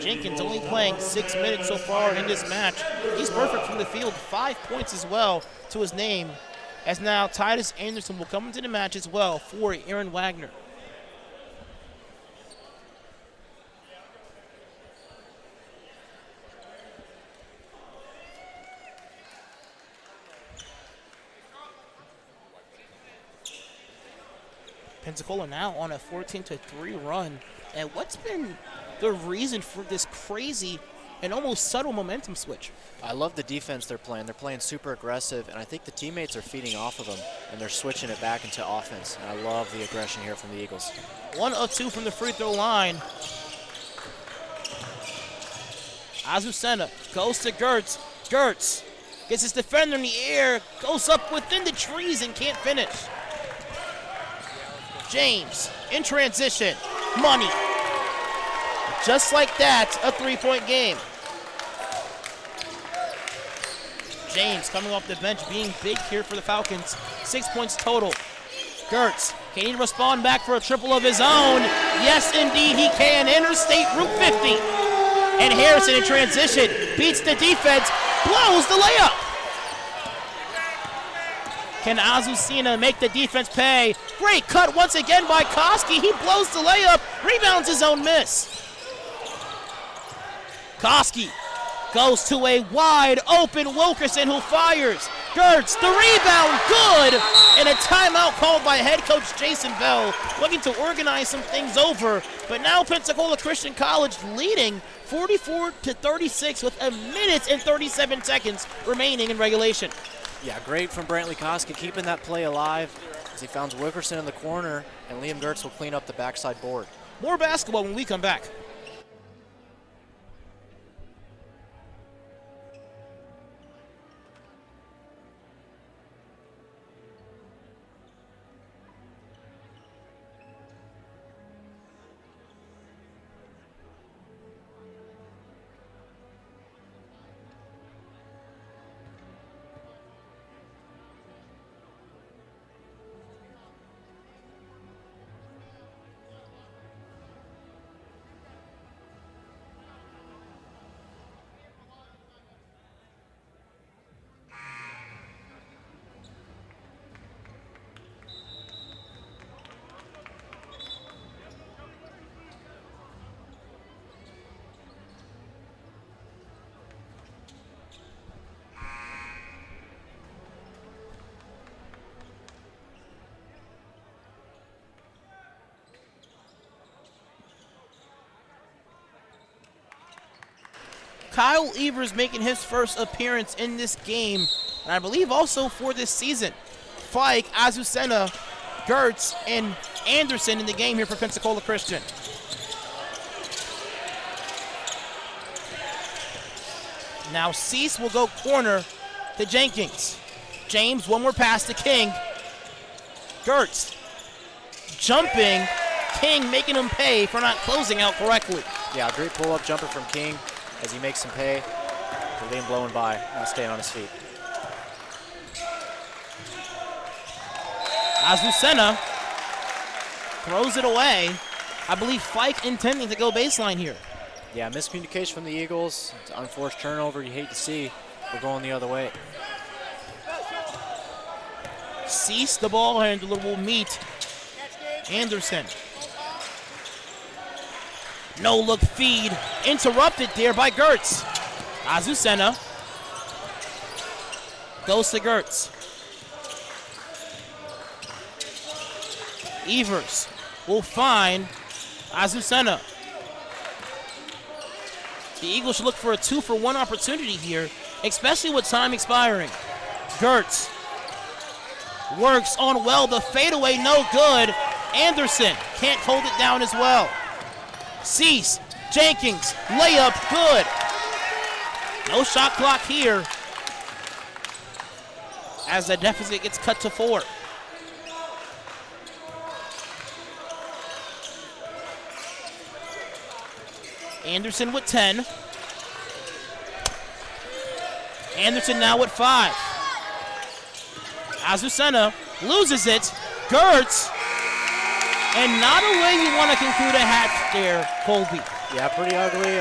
Jenkins only playing 6 minutes so far in this match. He's perfect from the field, 5 points as well to his name, as now Titus Anderson will come into the match as well for Aaron Wagner. Pensacola now on a 14-3 run. And what's been the reason for this crazy and almost subtle momentum switch? I love the defense they're playing. They're playing super aggressive, and I think the teammates are feeding off of them, and they're switching it back into offense. And I love the aggression here from the Eagles. 1 of 2 from the free throw line. Azucena goes to Gertz. Gertz gets his defender in the air, goes up within the trees and can't finish. James in transition, money. Just like that, a 3-point game. James coming off the bench, being big here for the Falcons. 6 points total. Gertz, can he respond back for a triple of his own? Yes, indeed he can. Interstate Route 50. And Harrison in transition, beats the defense, blows the layup. Can Azucena make the defense pay? Great cut once again by Koski. He blows the layup, rebounds his own miss. Koski goes to a wide open Wilkerson who fires. Gertz, the rebound, good! And a timeout called by head coach Jason Bell, looking to organize some things over. But now Pensacola Christian College leading 44-36 with 1 minute and 37 seconds remaining in regulation. Yeah, great from Brantley Koski, keeping that play alive as he found Wilkerson in the corner, and Liam Gertz will clean up the backside board. More basketball when we come back. Kyle Evers making his first appearance in this game, and I believe also for this season. Fike, Azucena, Gertz, and Anderson in the game here for Pensacola Christian. Now Cease will go corner to Jenkins. James, one more pass to King. Gertz jumping. King making him pay for not closing out correctly. Yeah, great pull-up jumper from King as he makes him pay for Liam blowing by, not staying on his feet. Azucena throws it away. I believe Fike intending to go baseline here. Yeah, miscommunication from the Eagles. It's an unforced turnover you hate to see. We're going the other way. Cease the ball handler will meet Anderson. No look feed. Interrupted there by Gertz. Azucena goes to Gertz. Evers will find Azucena. The Eagles should look for a 2-for-1 opportunity here, especially with time expiring. Gertz works on well. The fadeaway, no good. Anderson can't hold it down as well. Cease, Jenkins, layup, good. No shot clock here as the deficit gets cut to 4. Anderson with 10. Anderson now with 5. Azucena loses it. Gertz. And not a way you want to conclude a hat there, Colby. Yeah, pretty ugly.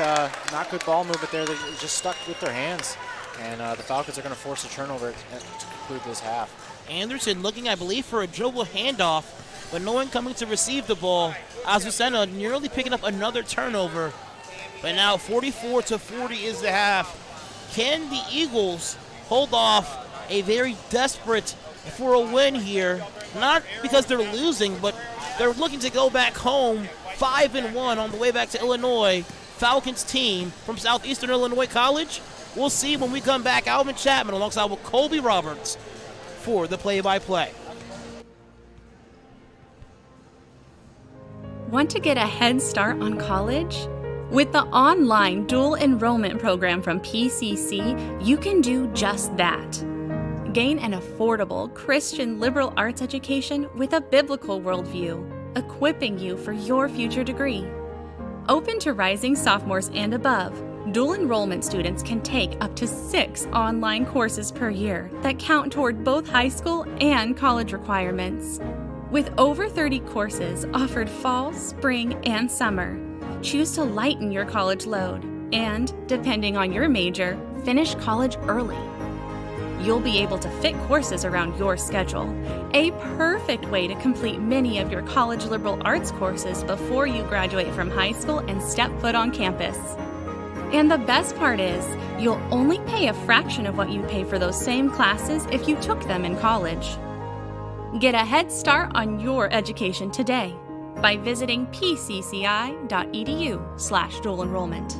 Not good ball movement there. They just stuck with their hands. And the Falcons are going to force a turnover to conclude this half. Anderson looking, I believe, for a dribble handoff, but no one coming to receive the ball. Azucena nearly picking up another turnover. But now 44-40 is the half. Can the Eagles hold off a very desperate for a win here? Not because they're losing, but they're looking to go back home 5-1 on the way back to Illinois. Falcons team from Southeastern Illinois College. We'll see when we come back. Alvin Chapman alongside with Colby Roberts for the play-by-play. Want to get a head start on college? With the online dual enrollment program from PCC, you can do just that. Gain an affordable Christian liberal arts education with a biblical worldview, equipping you for your future degree. Open to rising sophomores and above, dual enrollment students can take up to 6 online courses per year that count toward both high school and college requirements. With over 30 courses offered fall, spring, and summer, choose to lighten your college load and, depending on your major, finish college early. You'll be able to fit courses around your schedule, a perfect way to complete many of your college liberal arts courses before you graduate from high school and step foot on campus. And the best part is, you'll only pay a fraction of what you pay for those same classes if you took them in college. Get a head start on your education today by visiting pcci.edu/dual enrollment.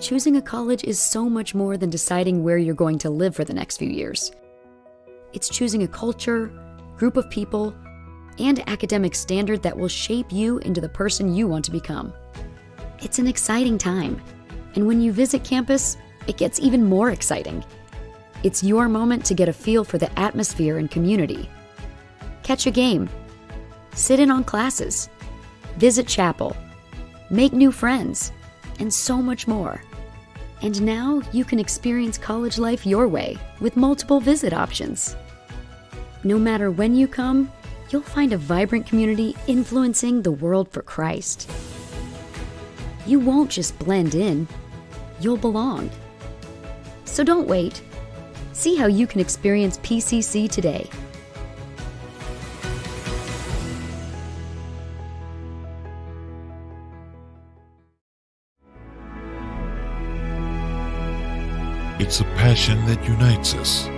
Choosing a college is so much more than deciding where you're going to live for the next few years. It's choosing a culture, group of people, and academic standard that will shape you into the person you want to become. It's an exciting time, and when you visit campus, it gets even more exciting. It's your moment to get a feel for the atmosphere and community. Catch a game, sit in on classes, visit chapel, make new friends, and so much more. And now you can experience college life your way with multiple visit options. No matter when you come, you'll find a vibrant community influencing the world for Christ. You won't just blend in, you'll belong. So don't wait. See how you can experience PCC today. It's a passion that unites us,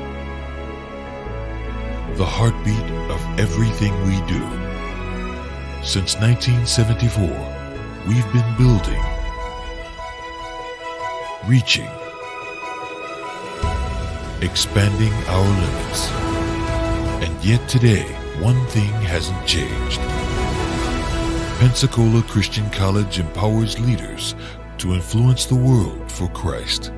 the heartbeat of everything we do. Since 1974, we've been building, reaching, expanding our limits. And yet today, one thing hasn't changed. Pensacola Christian College empowers leaders to influence the world for Christ.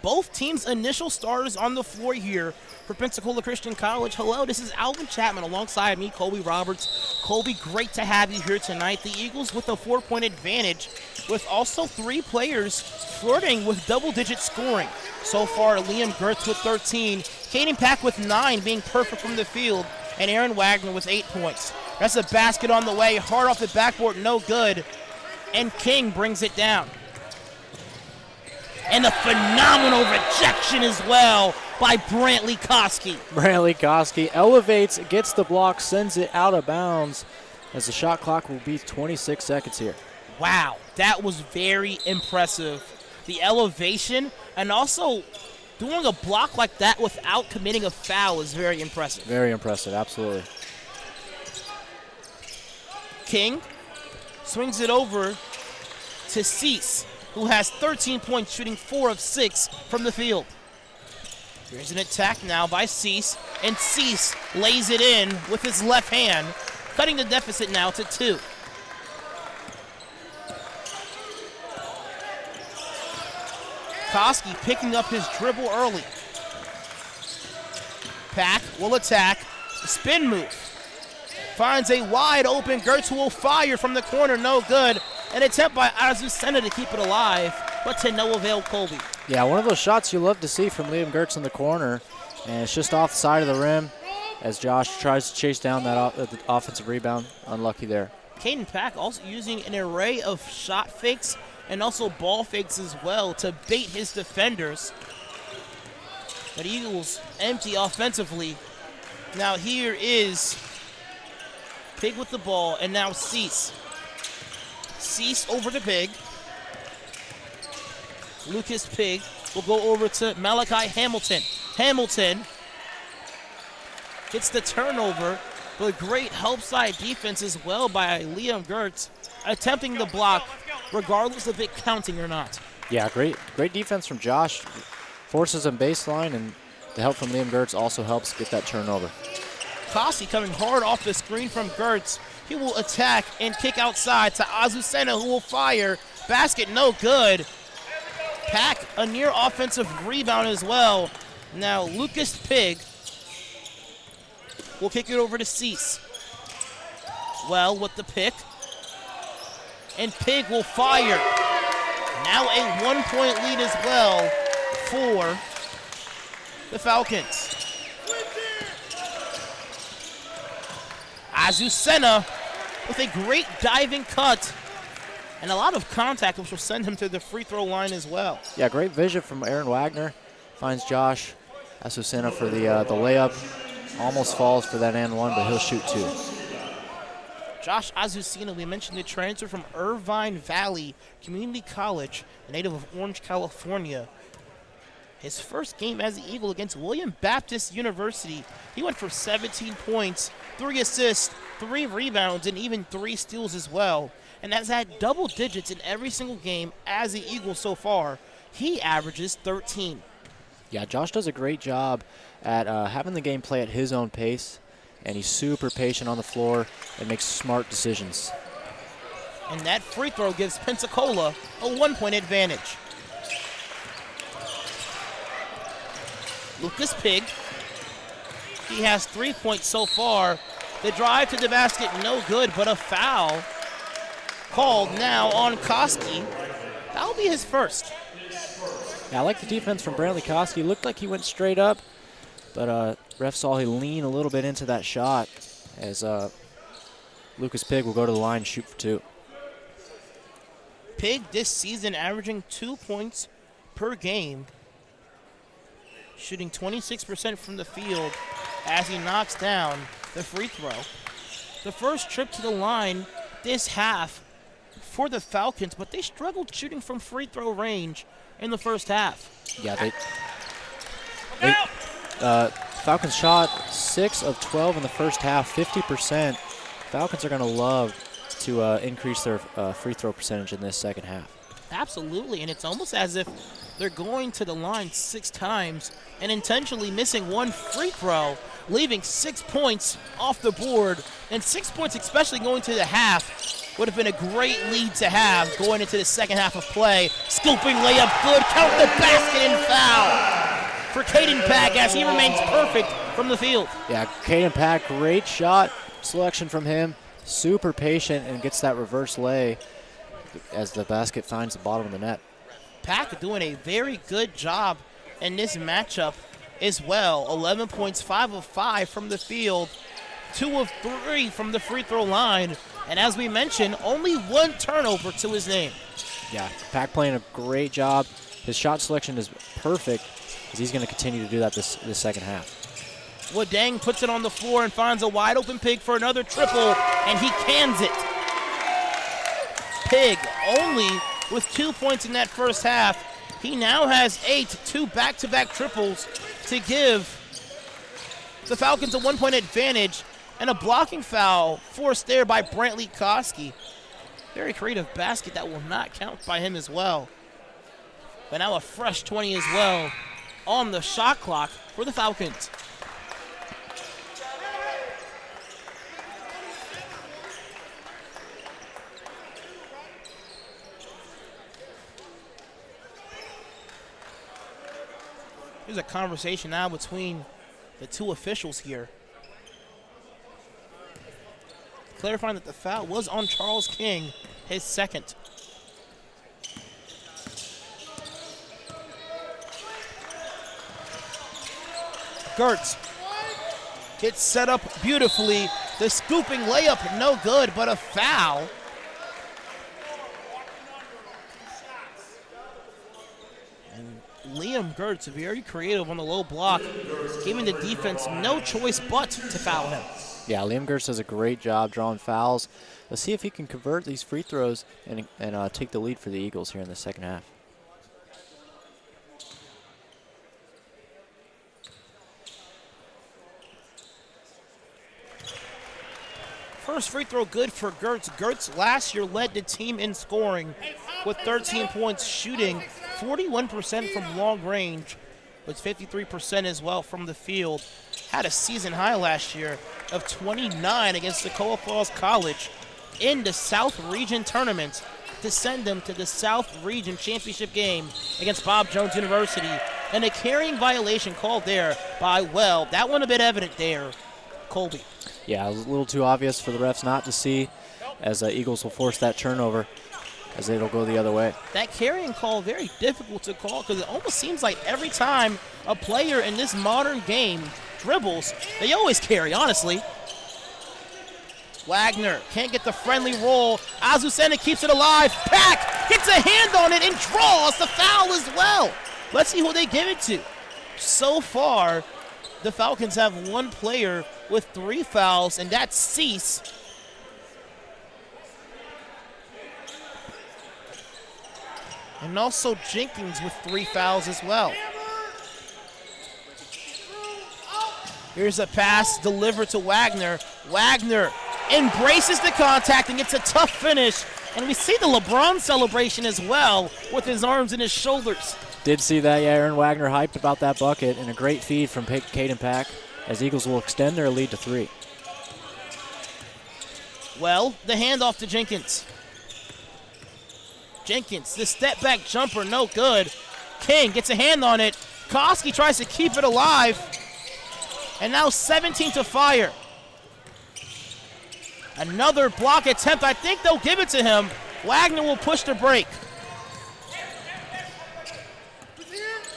both teams' initial starters on the floor here for Pensacola Christian College. Hello, this is Alvin Chapman alongside me, Colby Roberts. Colby, great to have you here tonight. The Eagles with a 4-point advantage with also 3 players flirting with double-digit scoring. So far, Liam Gertz with 13, Caden Pack with 9 being perfect from the field, and Aaron Wagner with 8 points. That's a basket on the way, hard off the backboard, no good, and King brings it down. And a phenomenal rejection as well by Brantley Koski. Brantley Koski elevates, gets the block, sends it out of bounds as the shot clock will be 26 seconds here. Wow, that was very impressive. The elevation and also doing a block like that without committing a foul is very impressive. Very impressive, absolutely. King swings it over to Cease, who has 13 points, shooting 4 of 6 from the field. Here's an attack now by Cease, and Cease lays it in with his left hand, cutting the deficit now to 2. Koski picking up his dribble early. Pack will attack, spin move. Finds a wide open Gertz who will fire from the corner, no good. An attempt by Azucena to keep it alive, but to no avail. Colby. Yeah, one of those shots you love to see from Liam Gertz in the corner, and it's just off the side of the rim as Josh tries to chase down that offensive rebound. Unlucky there. Caden Pack also using an array of shot fakes and also ball fakes as well to bait his defenders. But Eagles empty offensively. Now here is Pig with the ball, and now Cease. Cease over to Pig. Lucas Pig will go over to Malachi Hamilton. Hamilton gets the turnover, but great help side defense as well by Liam Gertz, attempting the block regardless of it counting or not. Yeah, great defense from Josh. Forces him baseline, and the help from Liam Gertz also helps get that turnover. Koski coming hard off the screen from Gertz. He will attack and kick outside to Azucena, who will fire. Basket no good. Pack a near offensive rebound as well. Now Lucas Pig will kick it over to Cease. Well with the pick. And Pig will fire. Now a 1-point lead as well for the Falcons. Azucena with a great diving cut and a lot of contact, which will send him to the free throw line as well. Yeah, great vision from Aaron Wagner. Finds Josh Azucena for the layup. Almost falls for that and one, but he'll shoot 2. Josh Azucena, we mentioned the transfer from Irvine Valley Community College, a native of Orange, California. His first game as an Eagle against William Baptist University, he went for 17 points, 3 assists, 3 rebounds, and even 3 steals as well. And has had double digits in every single game as an Eagle so far. He averages 13. Yeah, Josh does a great job at having the game play at his own pace, and he's super patient on the floor and makes smart decisions. And that free throw gives Pensacola a 1-point advantage. Lucas Pig, he has 3 points so far. The drive to the basket, no good, but a foul called now on Koski. That'll be his first. Yeah, I like the defense from Brantley Koski. Looked like he went straight up, but ref saw he lean a little bit into that shot as Lucas Pig will go to the line and shoot for 2. Pig this season averaging 2 points per game, shooting 26% from the field as he knocks down the free throw. The first trip to the line this half for the Falcons, but they struggled shooting from free throw range in the first half. Yeah, Falcons shot 6 of 12 in the first half, 50%. Falcons are going to love to increase their free throw percentage in this second half. Absolutely, and it's almost as if they're going to the line 6 times and intentionally missing 1 free throw, leaving 6 points off the board, and 6 points especially going to the half. would have been a great lead to have going into the second half of play. Scooping layup, good. Count the basket and foul for Caden Pack as he remains perfect from the field. Yeah, Caden Pack, great shot selection from him. Super patient and gets that reverse lay as the basket finds the bottom of the net. Pack doing a very good job in this matchup as well. 11 points, 5 of 5 from the field, 2 of 3 from the free throw line. And as we mentioned, only 1 turnover to his name. Yeah, Pack playing a great job. His shot selection is perfect as he's going to continue to do that this second half. Wadang puts it on the floor and finds a wide open Pig for another triple, and he cans it. Pig only with 2 points in that first half. He now has 8, 2 back-to-back triples to give the Falcons a 1-point advantage, and a blocking foul forced there by Brantley Koski. Very creative basket that will not count by him as well. But now a fresh 20 as well on the shot clock for the Falcons. There's a conversation now between the two officials here, clarifying that the foul was on Charles King, his second. Gertz gets set up beautifully. The scooping layup, no good, but a foul. Liam Gertz, very creative on the low block, giving the defense no choice but to foul him. Yeah, Liam Gertz does a great job drawing fouls. Let's see if he can convert these free throws and take the lead for the Eagles here in the second half. First free throw good for Gertz. Gertz last year led the team in scoring with 13 points, shooting 41% from long range, with 53% as well from the field. Had a season high last year of 29 against Toccoa Falls College in the South Region tournament to send them to the South Region championship game against Bob Jones University. And a carrying violation called there by Weld. That one a bit evident there, Colby. Yeah, it was a little too obvious for the refs not to see, as the Eagles will force that turnover as it'll go the other way. That carrying call very difficult to call because it almost seems like every time a player in this modern game dribbles, they always carry, honestly. Wagner can't get the friendly roll. Azucena keeps it alive. Pack gets a hand on it and draws the foul as well. Let's see who they give it to. So far, the Falcons have one player with 3 fouls, and that's Cease. And also Jenkins with 3 fouls as well. Here's a pass delivered to Wagner. Wagner embraces the contact and gets a tough finish. And we see the LeBron celebration as well with his arms and his shoulders. Did see that, yeah. Aaron Wagner hyped about that bucket, and a great feed from Caden Pack as Eagles will extend their lead to 3. Well, the handoff to Jenkins. Jenkins, the step back jumper, no good. King gets a hand on it. Koski tries to keep it alive. And now 17 to fire. Another block attempt. I think they'll give it to him. Wagner will push the break.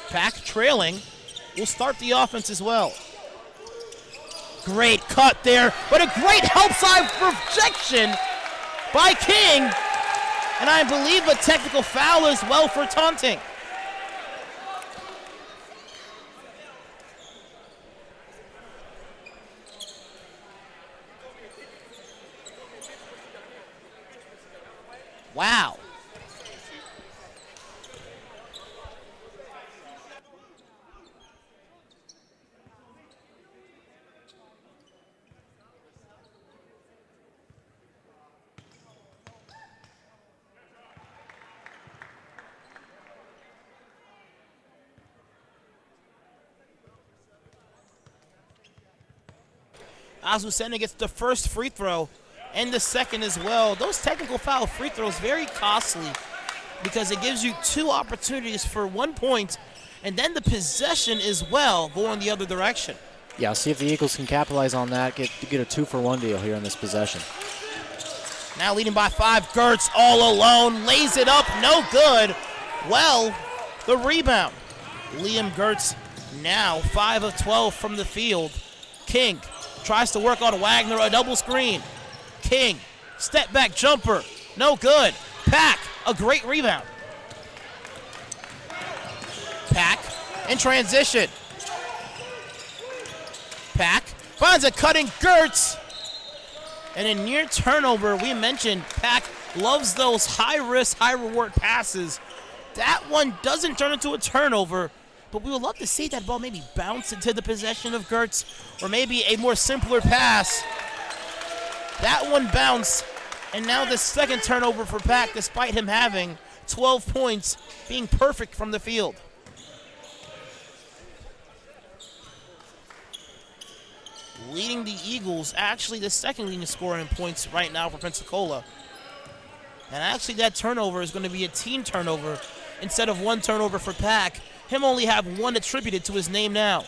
Pack trailing will start the offense as well. Great cut there, but a great help side rejection by King. And I believe a technical foul as well for taunting. Wow. Azucena gets the first free throw and the second as well. Those technical foul free throws very costly because it gives you 2 opportunities for 1 point, and then the possession as well going the other direction. Yeah, see if the Eagles can capitalize on that, get a 2-for-1 deal here in this possession. Now leading by 5, Gertz all alone, lays it up, no good. Well, the rebound. Liam Gertz now 5 of 12 from the field. King tries to work on Wagner, a double screen. King, step back jumper, no good. Pack, a great rebound. Pack in transition. Pack finds a cutting Gertz. And a near turnover, we mentioned Pack loves those high-risk, high-reward passes. That one doesn't turn into a turnover, but we would love to see that ball maybe bounce into the possession of Gertz, or maybe a more simpler pass. That one bounced, and now the second turnover for Pack, despite him having 12 points, being perfect from the field. Leading the Eagles, actually the second leading scorer in points right now for Pensacola. And actually that turnover is going to be a team turnover instead of 1 turnover for Pack. Him only have 1 attributed to his name now.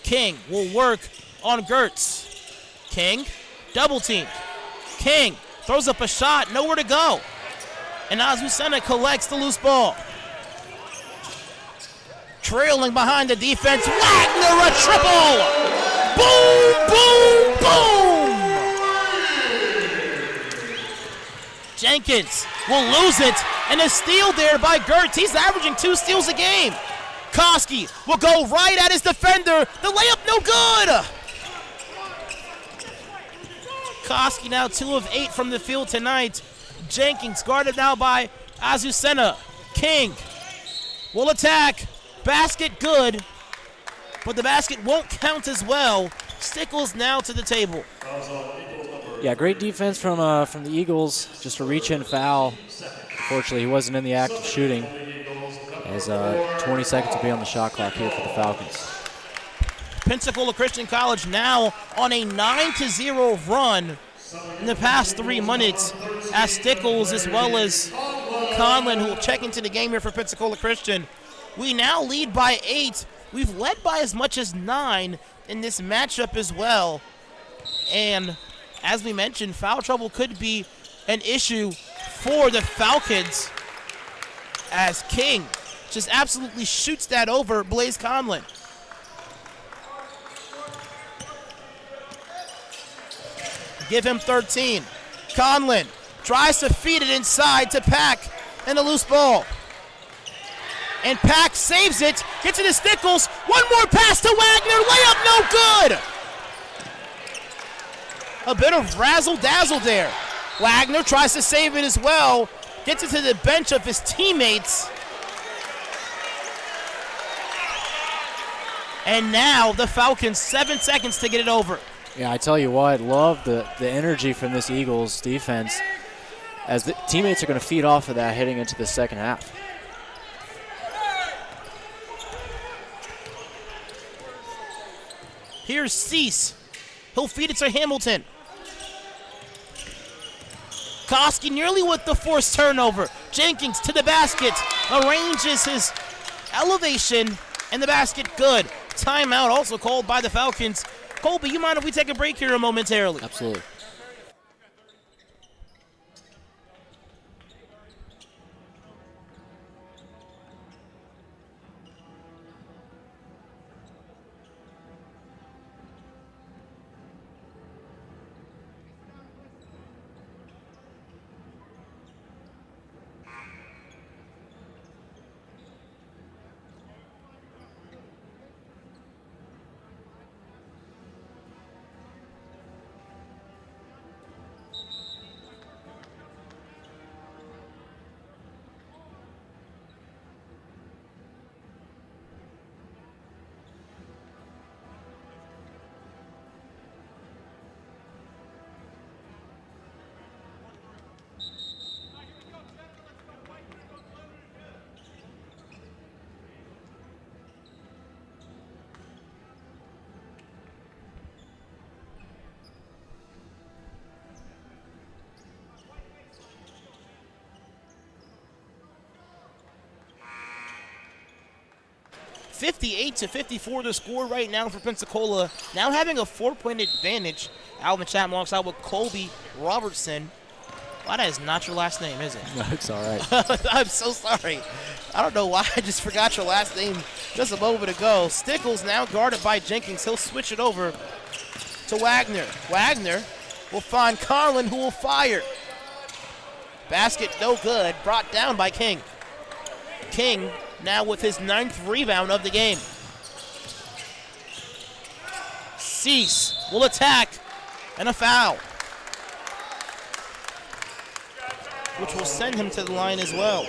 King will work on Gertz. King, double team. King throws up a shot, nowhere to go. And Azucena collects the loose ball. Trailing behind the defense, Wagner a triple! Boom, boom, boom! Jenkins will lose it, and a steal there by Gertz. He's averaging 2 steals a game. Koski will go right at his defender. The layup no good! Koski now 2 of 8 from the field tonight. Jenkins guarded now by Azucena. King will attack. Basket good, but the basket won't count as well. Stickles now to the table. Yeah, great defense from the Eagles. Just a reach-in foul. Fortunately, he wasn't in the act of shooting. As 20 seconds to be on the shot clock here for the Falcons. Pensacola Christian College now on a 9-0 run in the past 3 minutes, as Stickles as well as Conlon, who will check into the game here for Pensacola Christian. We now lead by 8. We've led by as much as 9 in this matchup as well. And as we mentioned, foul trouble could be an issue for the Falcons, as King just absolutely shoots that over Blaze Conlon. Give him 13. Conlon tries to feed it inside to Pack, and a loose ball. And Pack saves it, gets it to Stickles. 1 more pass to Wagner, layup no good. A bit of razzle-dazzle there. Wagner tries to save it as well, gets it to the bench of his teammates. And now the Falcons, 7 seconds to get it over. Yeah, I tell you what, love the energy from this Eagles defense, as the teammates are going to feed off of that heading into the second half. Here's Cease. He'll feed it to Hamilton. Koski nearly with the forced turnover. Jenkins to the basket. Arranges his elevation, and the basket good. Timeout also called by the Falcons. Colby, you mind if we take a break here momentarily? Absolutely. 58-54 the score right now for Pensacola. Now having a 4-point advantage. Alvin Chapman walks out with Colby Robertson. Well, that is not your last name, is it? No, it's all right. I'm so sorry. I don't know why I just forgot your last name just a moment ago. Stickles now guarded by Jenkins. He'll switch it over to Wagner. Wagner will find Conlon, who will fire. Basket no good, brought down by King. King now with his 9th rebound of the game. Cease will attack, and a foul, which will send him to the line as well.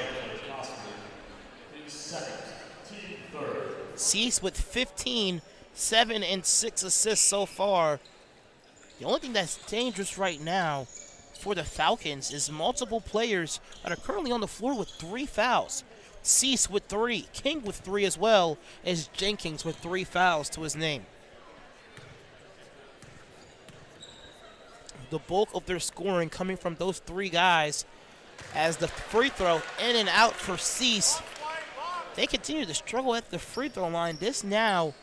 Cease with 15, 7, and 6 assists so far. The only thing that's dangerous right now for the Falcons is multiple players that are currently on the floor with 3 fouls. Cease with 3, King with 3 as well as Jenkins with 3 fouls to his name. The bulk of their scoring coming from those 3 guys, as the free throw in and out for Cease. They continue to struggle at the free throw line. This now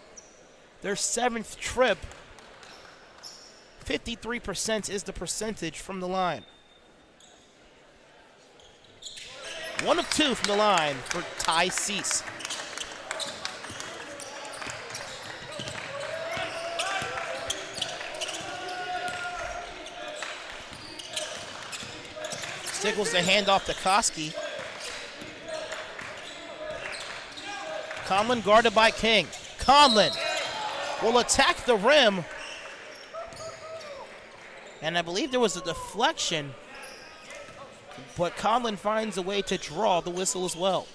their 7th trip. 53% is the percentage from the line. 1 of 2 from the line for Ty Cease. Stickles the handoff to Koski. Conlon guarded by King. Conlon will attack the rim. And I believe there was a deflection, but Conlon finds a way to draw the whistle as well.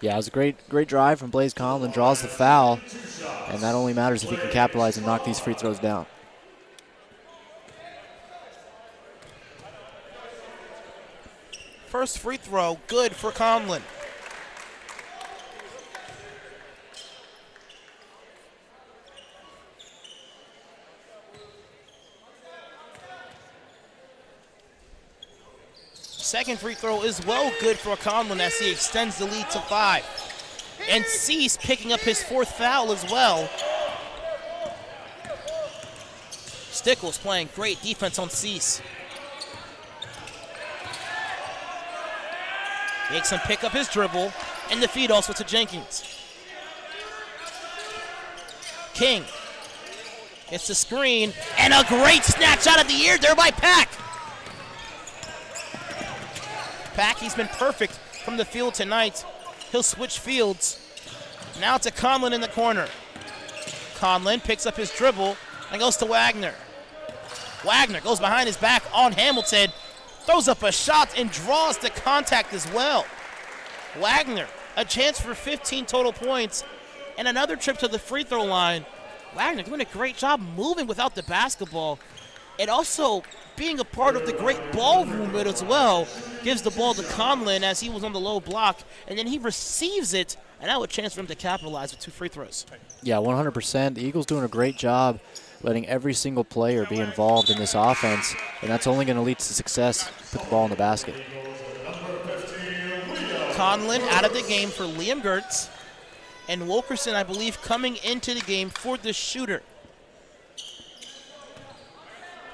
Yeah, it was a great drive from Blaze Conlon, draws the foul, and that only matters if he can capitalize and knock these free throws down. First free throw, good for Conlon. Second free throw is well good for Conlon as he extends the lead to 5. And Cease picking up his 4th foul as well. Stickles playing great defense on Cease. Makes him pick up his dribble, and the feed also to Jenkins. King gets the screen, and a great snatch out of the air there by Pack. Pack, he's been perfect from the field tonight. He'll switch fields. Now to Conlon in the corner. Conlon picks up his dribble and goes to Wagner. Wagner goes behind his back on Hamilton, throws up a shot and draws the contact as well. Wagner, a chance for 15 total points and another trip to the free throw line. Wagner doing a great job moving without the basketball, and also being a part of the great ball movement as well. Gives the ball to Conlon as he was on the low block, and then he receives it, and now a chance for him to capitalize with 2 free throws. Yeah, 100%. The Eagles doing a great job letting every single player be involved in this offense, and that's only going to lead to success. Put the ball in the basket. Conlon out of the game for Liam Gertz, and Wilkerson, I believe, coming into the game for the shooter.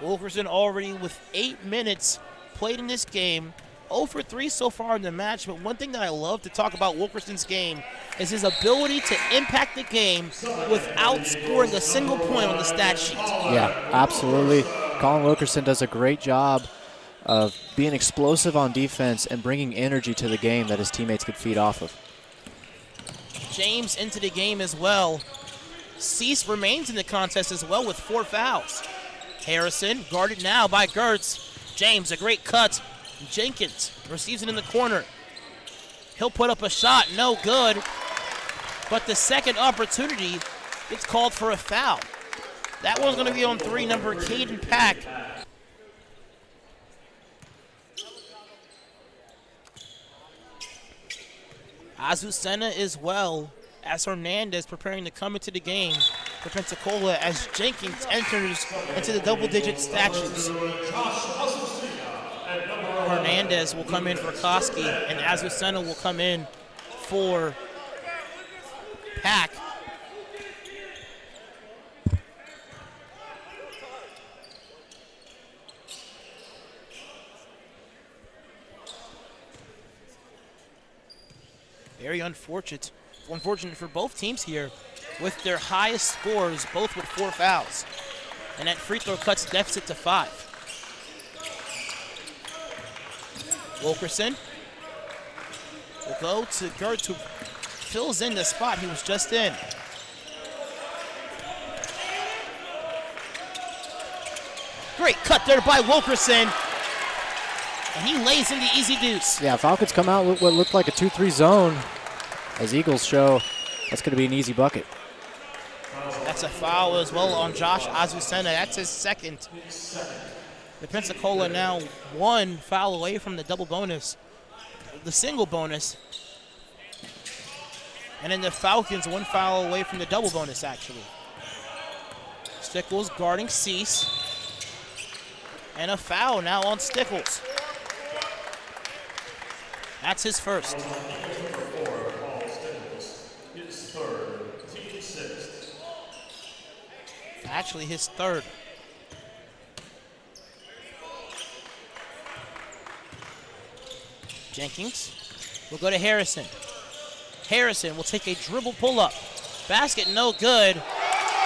Wilkerson already with 8 minutes played in this game, 0 for 3 so far in the match, but one thing that I love to talk about Wilkerson's game is his ability to impact the game without scoring a single point on the stat sheet. Yeah, absolutely. Colin Wilkerson does a great job of being explosive on defense and bringing energy to the game that his teammates could feed off of. James into the game as well. Cease remains in the contest as well with 4 fouls. Harrison guarded now by Gertz. James, a great cut. Jenkins receives it in the corner. He'll put up a shot, no good. But the second opportunity, it's called for a foul. That one's going to be on 3, number Caden Pack. Azucena as well as Hernandez preparing to come into the game for Pensacola as Jenkins enters into the double-digit statutes. Hernandez will come in for Koski, and Azucena will come in for Pack. Very unfortunate for both teams here with their highest scores, both with 4 fouls. And that free throw cuts the deficit to 5. Wilkerson will go to Gertz, who fills in the spot he was just in. Great cut there by Wilkerson. And he lays in the easy deuce. Yeah, Falcons come out with what looked like a 2-3 zone as Eagles show that's going to be an easy bucket. That's a foul as well on Josh Azucena. That's his second. The Pensacola now 1 foul away from the double bonus, the single bonus. And then the Falcons 1 foul away from the double bonus, actually. Stickles guarding Cease. And a foul now on Stickles. That's his first. Actually, his third. Jenkins will go to Harrison. Harrison will take a dribble pull-up. Basket no good,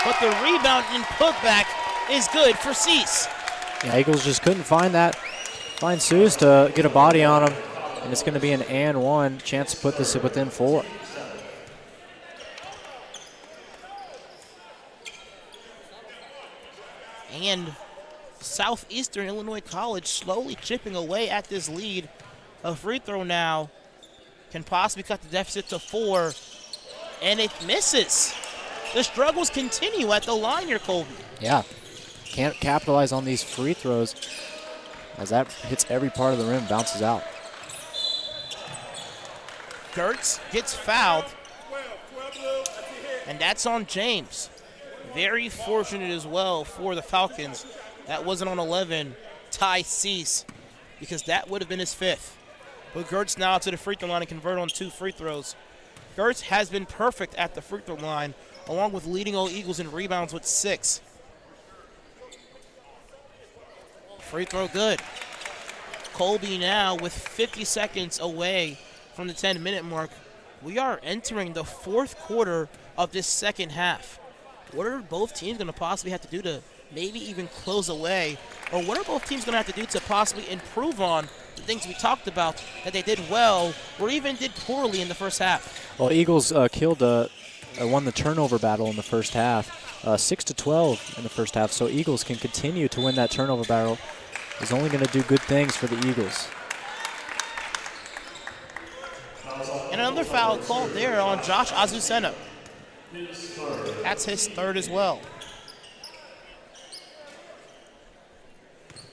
but the rebound and putback is good for Cease. Yeah, Eagles just couldn't find Seuss to get a body on him, and it's going to be an and 1 chance to put this within 4. And Southeastern Illinois College slowly chipping away at this lead. A free throw now can possibly cut the deficit to 4, and it misses. The struggles continue at the line here, Colby. Yeah, can't capitalize on these free throws as that hits every part of the rim, bounces out. Gertz gets fouled, and that's on James. Very fortunate as well for the Falcons. That wasn't on 11, Ty Cease, because that would have been his 5th. But Gertz now to the free throw line and convert on 2 free throws. Gertz has been perfect at the free throw line, along with leading all Eagles in rebounds with 6. Free throw good. Colby now with 50 seconds away from the 10-minute mark. We are entering the 4th quarter of this second half. What are both teams going to possibly have to do to maybe even close away? Or what are both teams going to have to do to possibly improve on the things we talked about that they did well or even did poorly in the first half? Well, Eagles won the turnover battle in the first half, 6-12 in the first half. So Eagles can continue to win that turnover battle. Is only going to do good things for the Eagles. And another foul called there on Josh Azucena. That's his 3rd as well.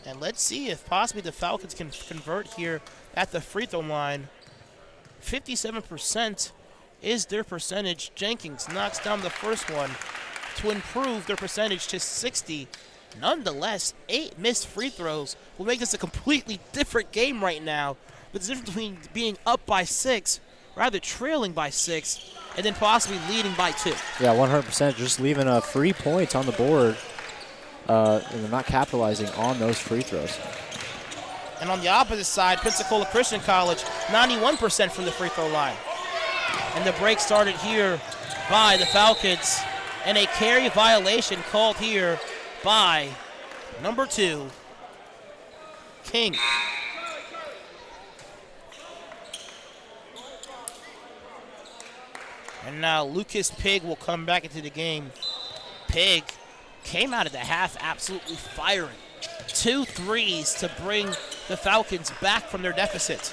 And let's see if possibly the Falcons can convert here at the free throw line. 57% is their percentage. Jenkins knocks down the first one to improve their percentage to 60. Nonetheless, 8 missed free throws will make this a completely different game right now. But the difference between being up by 6, rather trailing by 6, and then possibly leading by 2. Yeah, 100%. Just leaving a free point on the board. And they're not capitalizing on those free throws. And on the opposite side, Pensacola Christian College, 91% from the free throw line. And the break started here by the Falcons. And a carry violation called here by number 2, King. And now Lucas Pig will come back into the game. Pig came out of the half absolutely firing. 2 threes to bring the Falcons back from their deficit.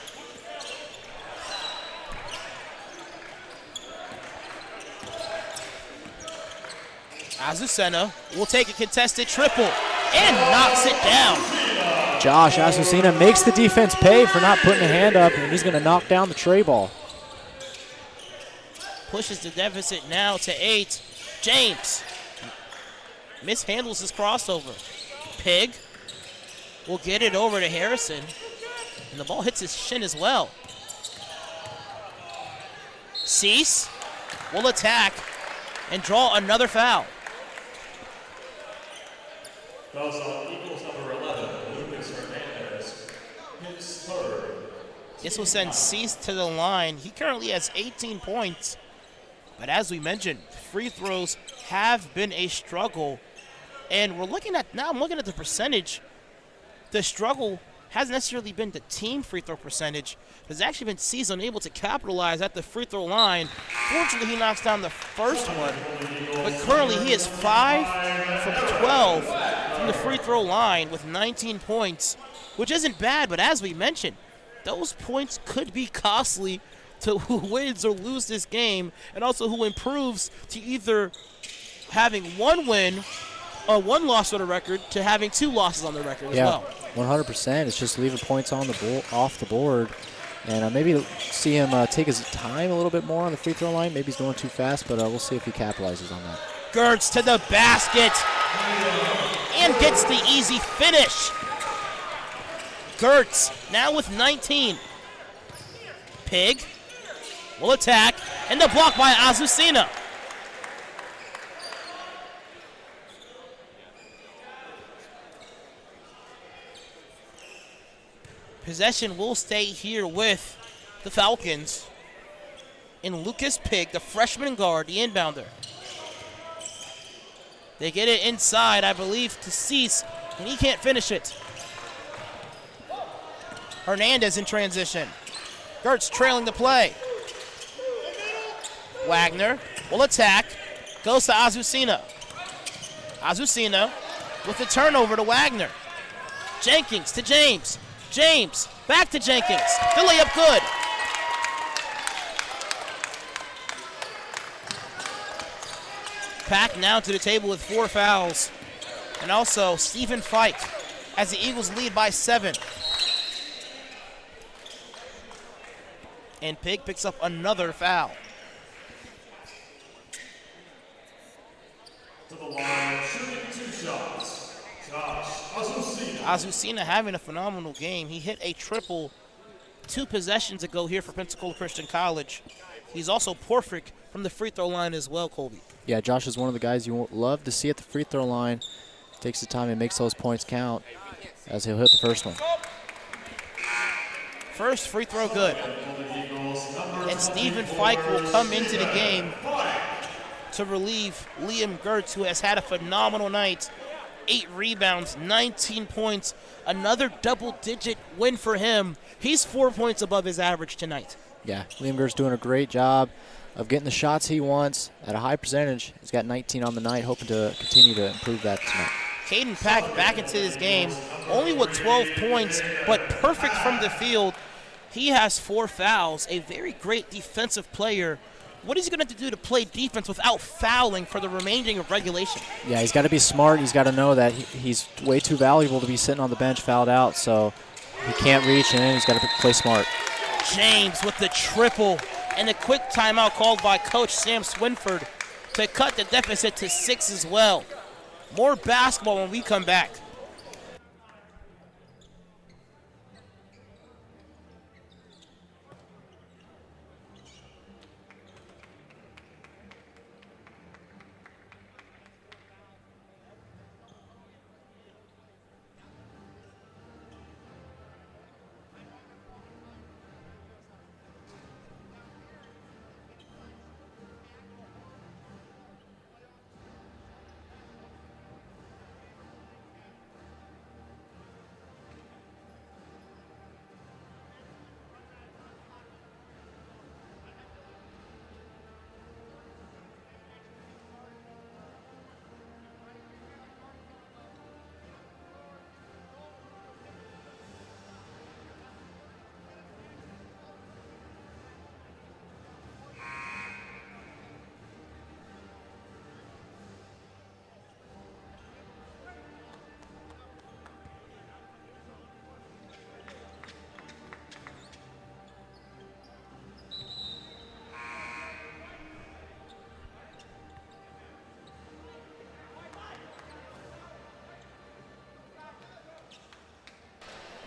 Azucena will take a contested triple and knocks it down. Josh Azucena makes the defense pay for not putting a hand up, and he's going to knock down the tray ball. Pushes the deficit now to 8. James mishandles his crossover. Pig will get it over to Harrison, and the ball hits his shin as well. Cease will attack and draw another foul. Fouls on Eagles number 11, Lucas Hernandez, his 3rd, This will send Cease to the line. He currently has 18 points. But as we mentioned, free throws have been a struggle. And I'm looking at the percentage. The struggle hasn't necessarily been the team free throw percentage. It's actually been Cease unable to capitalize at the free throw line. Fortunately, he knocks down the first one. But currently, he is 5 from 12 from the free throw line with 19 points, which isn't bad. But as we mentioned, those points could be costly to who wins or loses this game, and also who improves to either having one win or one loss on the record to having 2 losses on the record as well. 100%. It's just leaving points on the off the board, and maybe see him take his time a little bit more on the free throw line. Maybe he's going too fast, but we'll see if he capitalizes on that. Gertz to the basket and gets the easy finish. Gertz now with 19. Pig will attack, and the block by Azucena. Possession will stay here with the Falcons. And Lucas Pig, the freshman guard, the inbounder. They get it inside, I believe, to Cease, and he can't finish it. Hernandez in transition. Gertz trailing the play. Wagner will attack. Goes to Azucena. Azucena with the turnover to Wagner. Jenkins to James. James back to Jenkins. The layup good. Pack now to the table with 4 fouls. And also Stephen Fike as the Eagles lead by 7. And Pig picks up another foul. To the line, shooting 2 shots. Josh Azucena. Azucena having a phenomenal game. He hit a triple 2 possessions ago here for Pensacola Christian College. He's also perfect from the free throw line as well, Colby. Yeah, Josh is one of the guys you love to see at the free throw line. Takes the time and makes those points count as he'll hit the first one. First free throw good. And Stephen Fike will come into the game to relieve Liam Gertz, who has had a phenomenal night. 8 rebounds, 19 points, another double-digit win for him. He's 4 points above his average tonight. Yeah, Liam Gertz doing a great job of getting the shots he wants at a high percentage. He's got 19 on the night, hoping to continue to improve that tonight. Caden Pack back into this game, only with 12 points, but perfect from the field. He has 4 fouls, a very great defensive player. What is he going to have to do to play defense without fouling for the remaining of regulation? Yeah, he's got to be smart. He's got to know that he's way too valuable to be sitting on the bench fouled out, so he can't reach, and he's got to play smart. James with the triple, and a quick timeout called by Coach Sam Swinford to cut the deficit to 6 as well. More basketball when we come back.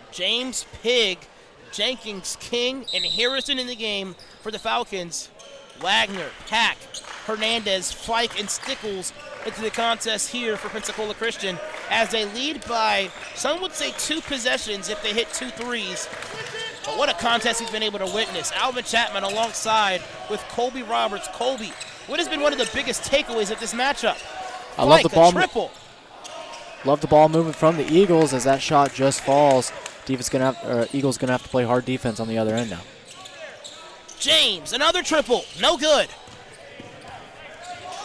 James, Pig, Jenkins, King, and Harrison in the game for the Falcons. Wagner, Pack, Hernandez, Fike, and Stickles into the contest here for Pensacola Christian as they lead by, some would say, 2 possessions if they hit 2 threes. But what a contest we've been able to witness. Alvin Chapman alongside with Colby Roberts. Colby, what has been one of the biggest takeaways of this matchup? I love the ball. Triple. Love the ball moving from the Eagles as that shot just falls. Eagles gonna have to play hard defense on the other end now. James, another triple, no good.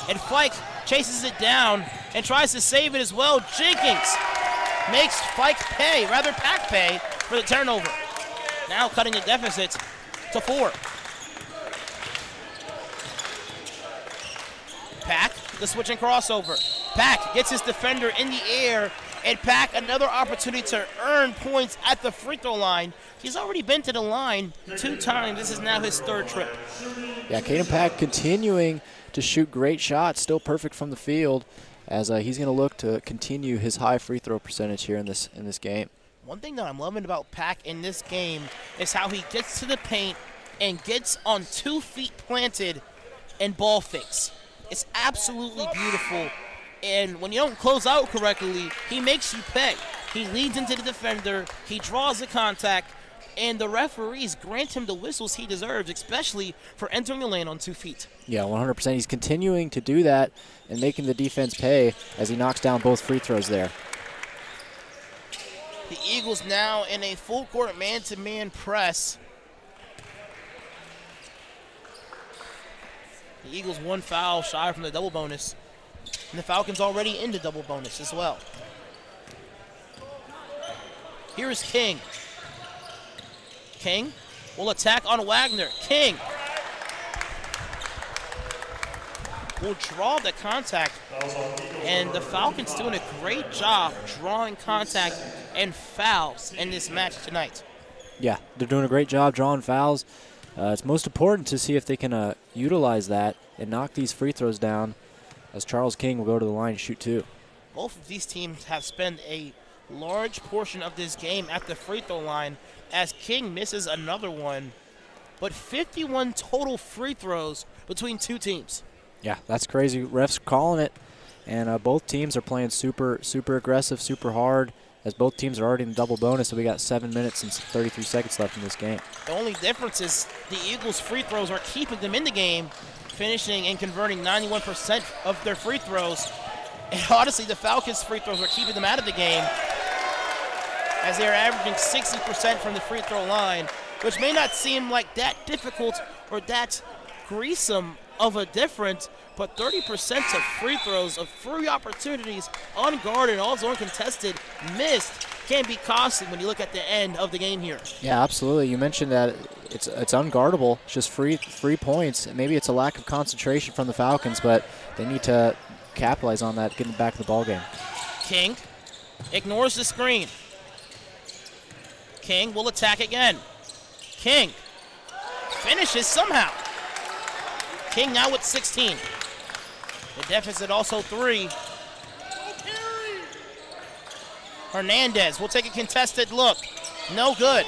And Fike chases it down and tries to save it as well. Jenkins makes Pack pay for the turnover. Now cutting the deficit to 4. Pack, the switch and crossover. Pack gets his defender in the air, and Pack another opportunity to earn points at the free throw line. He's already been to the line 2 times. This is now his 3rd trip. Yeah, Caden Pack continuing to shoot great shots, still perfect from the field, as he's going to look to continue his high free throw percentage here in this game. One thing that I'm loving about Pack in this game is how he gets to the paint and gets on 2 feet planted and ball fakes. It's absolutely beautiful. And when you don't close out correctly, he makes you pay. He leads into the defender, he draws the contact, and the referees grant him the whistles he deserves, especially for entering the lane on 2 feet. Yeah, 100%. He's continuing to do that and making the defense pay as he knocks down both free throws there. The Eagles now in a full court man-to-man press. The Eagles 1 foul shy from the double bonus. And the Falcons already in the double bonus as well. Here is King. King will attack on Wagner. King will draw the contact. And the Falcons doing a great job drawing contact and fouls in this match tonight. Yeah, they're doing a great job drawing fouls. It's most important to see if they can utilize that and knock these free throws down, as Charles King will go to the line and shoot 2. Both of these teams have spent a large portion of this game at the free throw line as King misses another one. But 51 total free throws between 2 teams. Yeah, that's crazy. Refs calling it, and both teams are playing super aggressive, super hard, as both teams are already in the double bonus, so we got 7 minutes and 33 seconds left in this game. The only difference is the Eagles' free throws are keeping them in the game, finishing and converting 91% of their free throws. And honestly, the Falcons' free throws are keeping them out of the game, as they are averaging 60% from the free throw line, which may not seem like that difficult or that gruesome of a difference, but 30% of free throws, of free opportunities, unguarded, also uncontested, missed, can be costly when you look at the end of the game here. Yeah, absolutely. You mentioned that it's unguardable, it's just free points. Maybe it's a lack of concentration from the Falcons, but they need to capitalize on that, getting back in the ballgame. King ignores the screen. King will attack again. King finishes somehow. King now with 16. The deficit also 3. Hernandez will take a contested look. No good.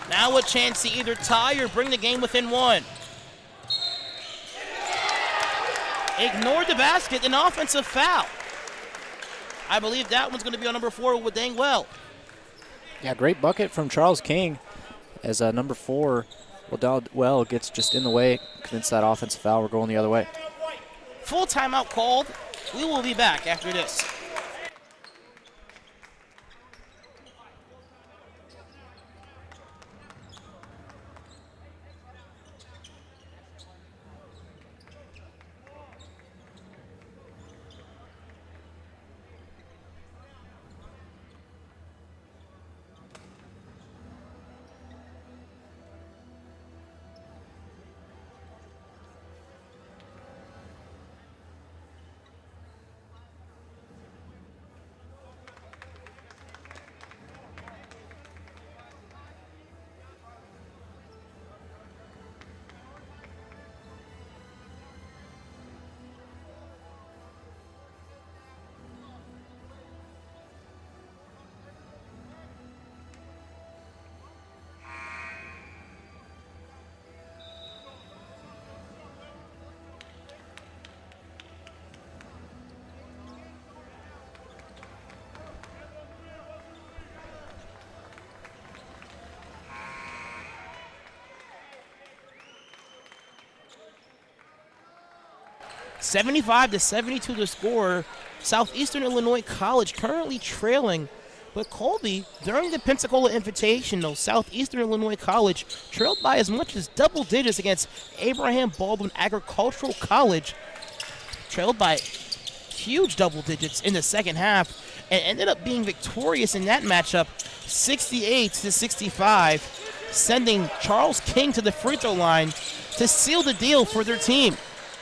Now a chance to either tie or bring the game within 1. Ignored the basket, an offensive foul. I believe that one's going to be on number 4 with Dangwell. Yeah, great bucket from Charles King as number 4, Well gets just in the way, commits that offensive foul. We're going the other way. Full timeout called. We will be back after this. 75-72 the score. Southeastern Illinois College currently trailing. But Colby, during the Pensacola Invitational, Southeastern Illinois College trailed by as much as double digits against Abraham Baldwin Agricultural College. Trailed by huge double digits in the second half and ended up being victorious in that matchup, 68-65, sending Charles King to the free throw line to seal the deal for their team.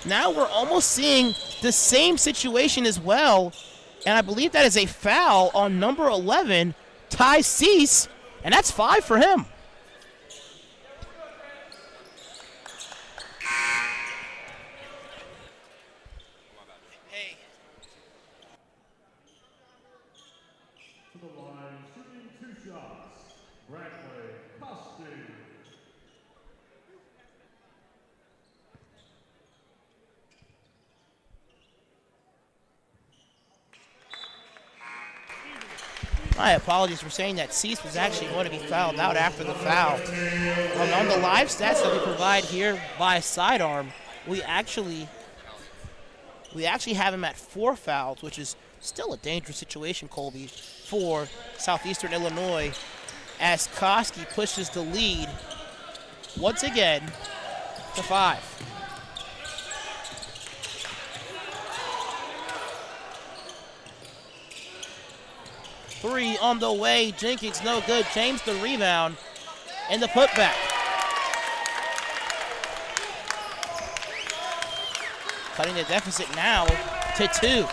Now we're almost seeing the same situation as well, and I believe that is a foul on number 11, Ty Cease, and that's 5 for him. To the line, shooting 2 shots, Bradley Costi. My apologies for saying that Cease was actually going to be fouled out after the foul. On the live stats that we provide here by sidearm, we actually have him at 4 fouls, which is still a dangerous situation, Colby, for Southeastern Illinois, as Koski pushes the lead once again to 5. Three on the way. Jenkins no good. James the rebound and the putback. Cutting the deficit now to 2.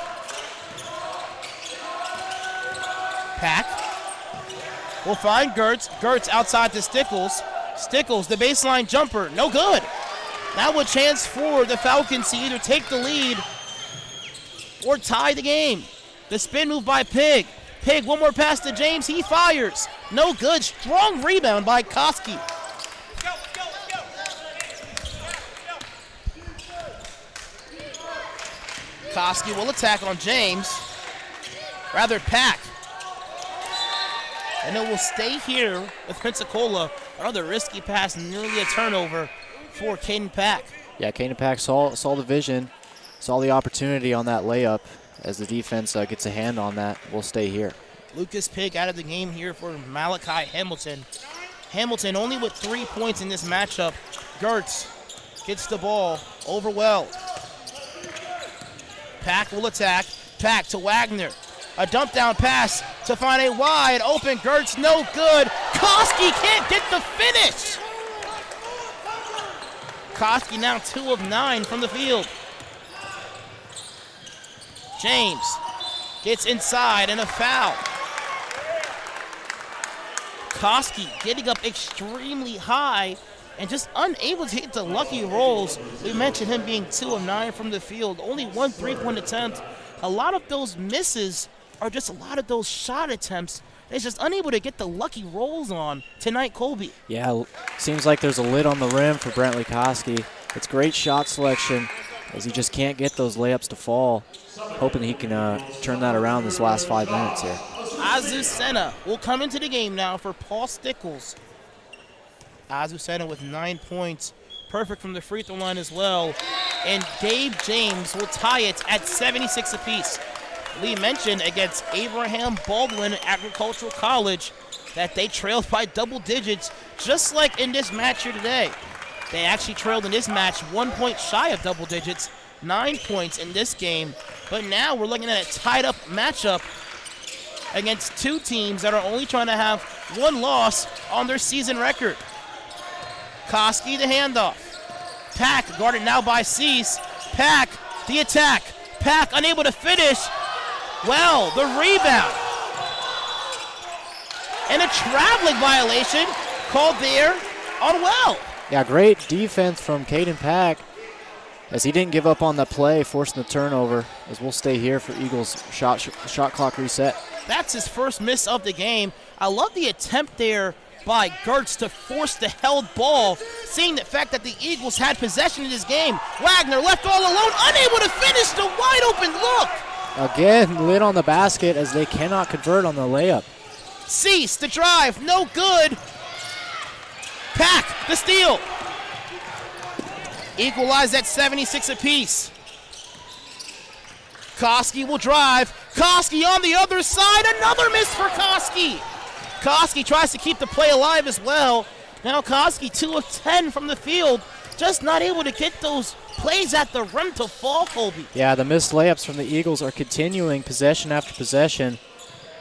Pack will find Gertz. Gertz outside to Stickles. Stickles, the baseline jumper, no good. Now a chance for the Falcons to either take the lead or tie the game. The spin move by Pig. Pig, one more pass to James. He fires. No good. Strong rebound by Koski. Koski will attack on James. Rather, Pack. And it will stay here with Pensacola. Another risky pass, nearly a turnover for Caden Pack. Yeah, Caden Pack saw the vision, saw the opportunity on that layup. As the defense gets a hand on that, we'll stay here. Lucas Pig out of the game here for Malachi Hamilton. Hamilton only with 3 points in this matchup. Gertz gets the ball over well. Pack will attack. Pack to Wagner. A dump down pass to find a wide open Gertz, no good. Koski can't get the finish. Koski now 2 of 9 from the field. James gets inside and a foul. Koski getting up extremely high and just unable to hit the lucky rolls. We mentioned him being 2 of 9 from the field, only 1 3-point attempt. A lot of those misses are just a lot of those shot attempts. He's just unable to get the lucky rolls on tonight, Colby. Yeah, seems like there's a lid on the rim for Brantley Koski. It's great shot selection as he just can't get those layups to fall. Hoping he can turn that around this last 5 minutes here. Azucena will come into the game now for Paul Stickles. Azucena with 9 points. Perfect from the free throw line as well. And Dave James will tie it at 76 apiece. We mentioned against Abraham Baldwin Agricultural College that they trailed by double digits, just like in this match here today. They actually trailed in this match 1 point shy of double digits, 9 points in this game. But now we're looking at a tied-up matchup against 2 teams that are only trying to have 1 loss on their season record. Koski the handoff. Pack guarded now by Cease. Pack the attack. Pack unable to finish. Well, the rebound. And a traveling violation called there on Well. Yeah, great defense from Caden Pack as he didn't give up on that play, forcing the turnover, as we'll stay here for Eagles shot clock reset. That's his first miss of the game. I love the attempt there by Gertz to force the held ball, seeing the fact that the Eagles had possession in this game. Wagner left all alone, unable to finish the wide open look. Again, lid on the basket as they cannot convert on the layup. Cease the drive, no good. Pack the steal. Equalized at 76 apiece. Koski will drive. Koski on the other side. Another miss for Koski. Koski tries to keep the play alive as well. Now Koski 2 of 10 from the field. Just not able to get those plays at the rim to fall, Colby. Yeah, the missed layups from the Eagles are continuing possession after possession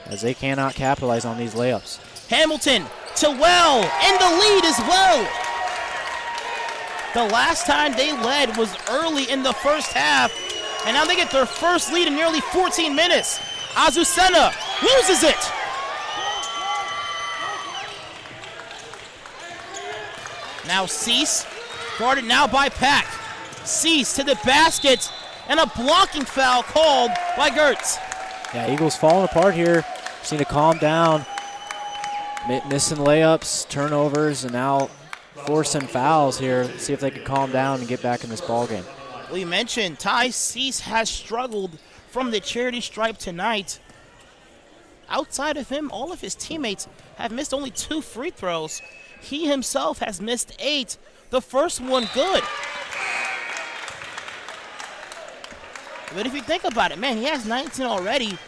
as they cannot capitalize on these layups. Hamilton to Well, and the lead as well. The last time they led was early in the first half, and now they get their first lead in nearly 14 minutes. Azucena loses it. Now Cease, guarded now by Pack. Cease to the basket, and a blocking foul called by Gertz. Yeah, Eagles falling apart here. Just need to calm down. Missing layups, turnovers, and now forcing fouls here. Let's see if they can calm down and get back in this ballgame. We mentioned Ty Cease has struggled from the charity stripe tonight. Outside of him, all of his teammates have missed only 2 free throws. He himself has missed 8. The first one good. But if you think about it, man, he has 19 already.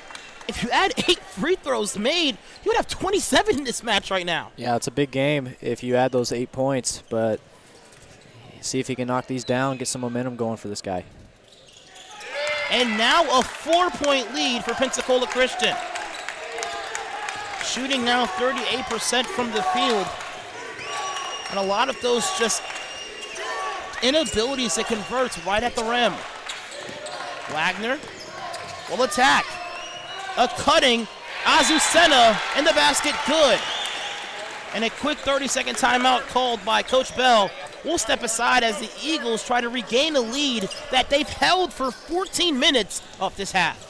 If you add 8 free throws made, he would have 27 in this match right now. Yeah, it's a big game if you add those 8 points, but see if he can knock these down, get some momentum going for this guy. And now a 4-point lead for Pensacola Christian. Shooting now 38% from the field. And a lot of those just inabilities to convert right at the rim. Wagner will attack. A cutting Azucena in the basket, good. And a quick 30-second timeout called by Coach Bell. We'll step aside as the Eagles try to regain a lead that they've held for 14 minutes of this half.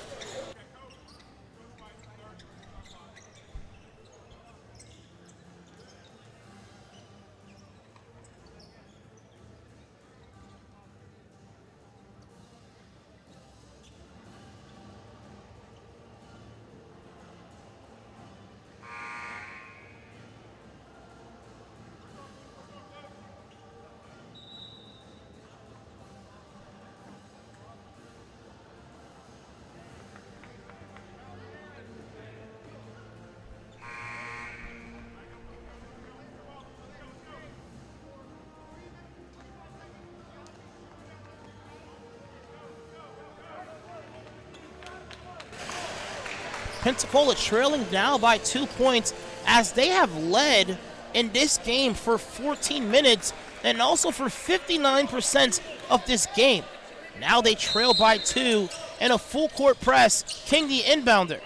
Pensacola trailing now by 2 points as they have led in this game for 14 minutes and also for 59% of this game. Now they trail by 2 and a full court press. King the inbounder.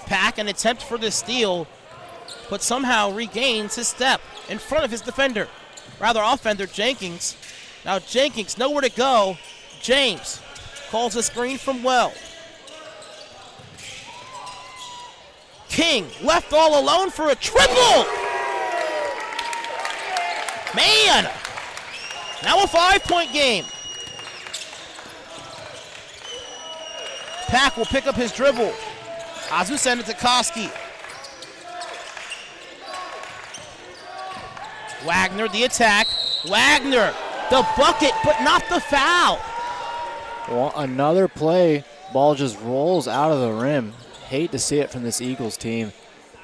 Pack an attempt for the steal, but somehow regains his step in front of his defender. Rather offender Jenkins. Now Jenkins nowhere to go. James calls a screen from Well. King left all alone for a triple. Man, now a 5-point game. Pack will pick up his dribble. Azucena to Koski. Wagner the attack. Wagner the bucket, but not the foul. Well, another play, ball just rolls out of the rim. Hate to see it from this Eagles team.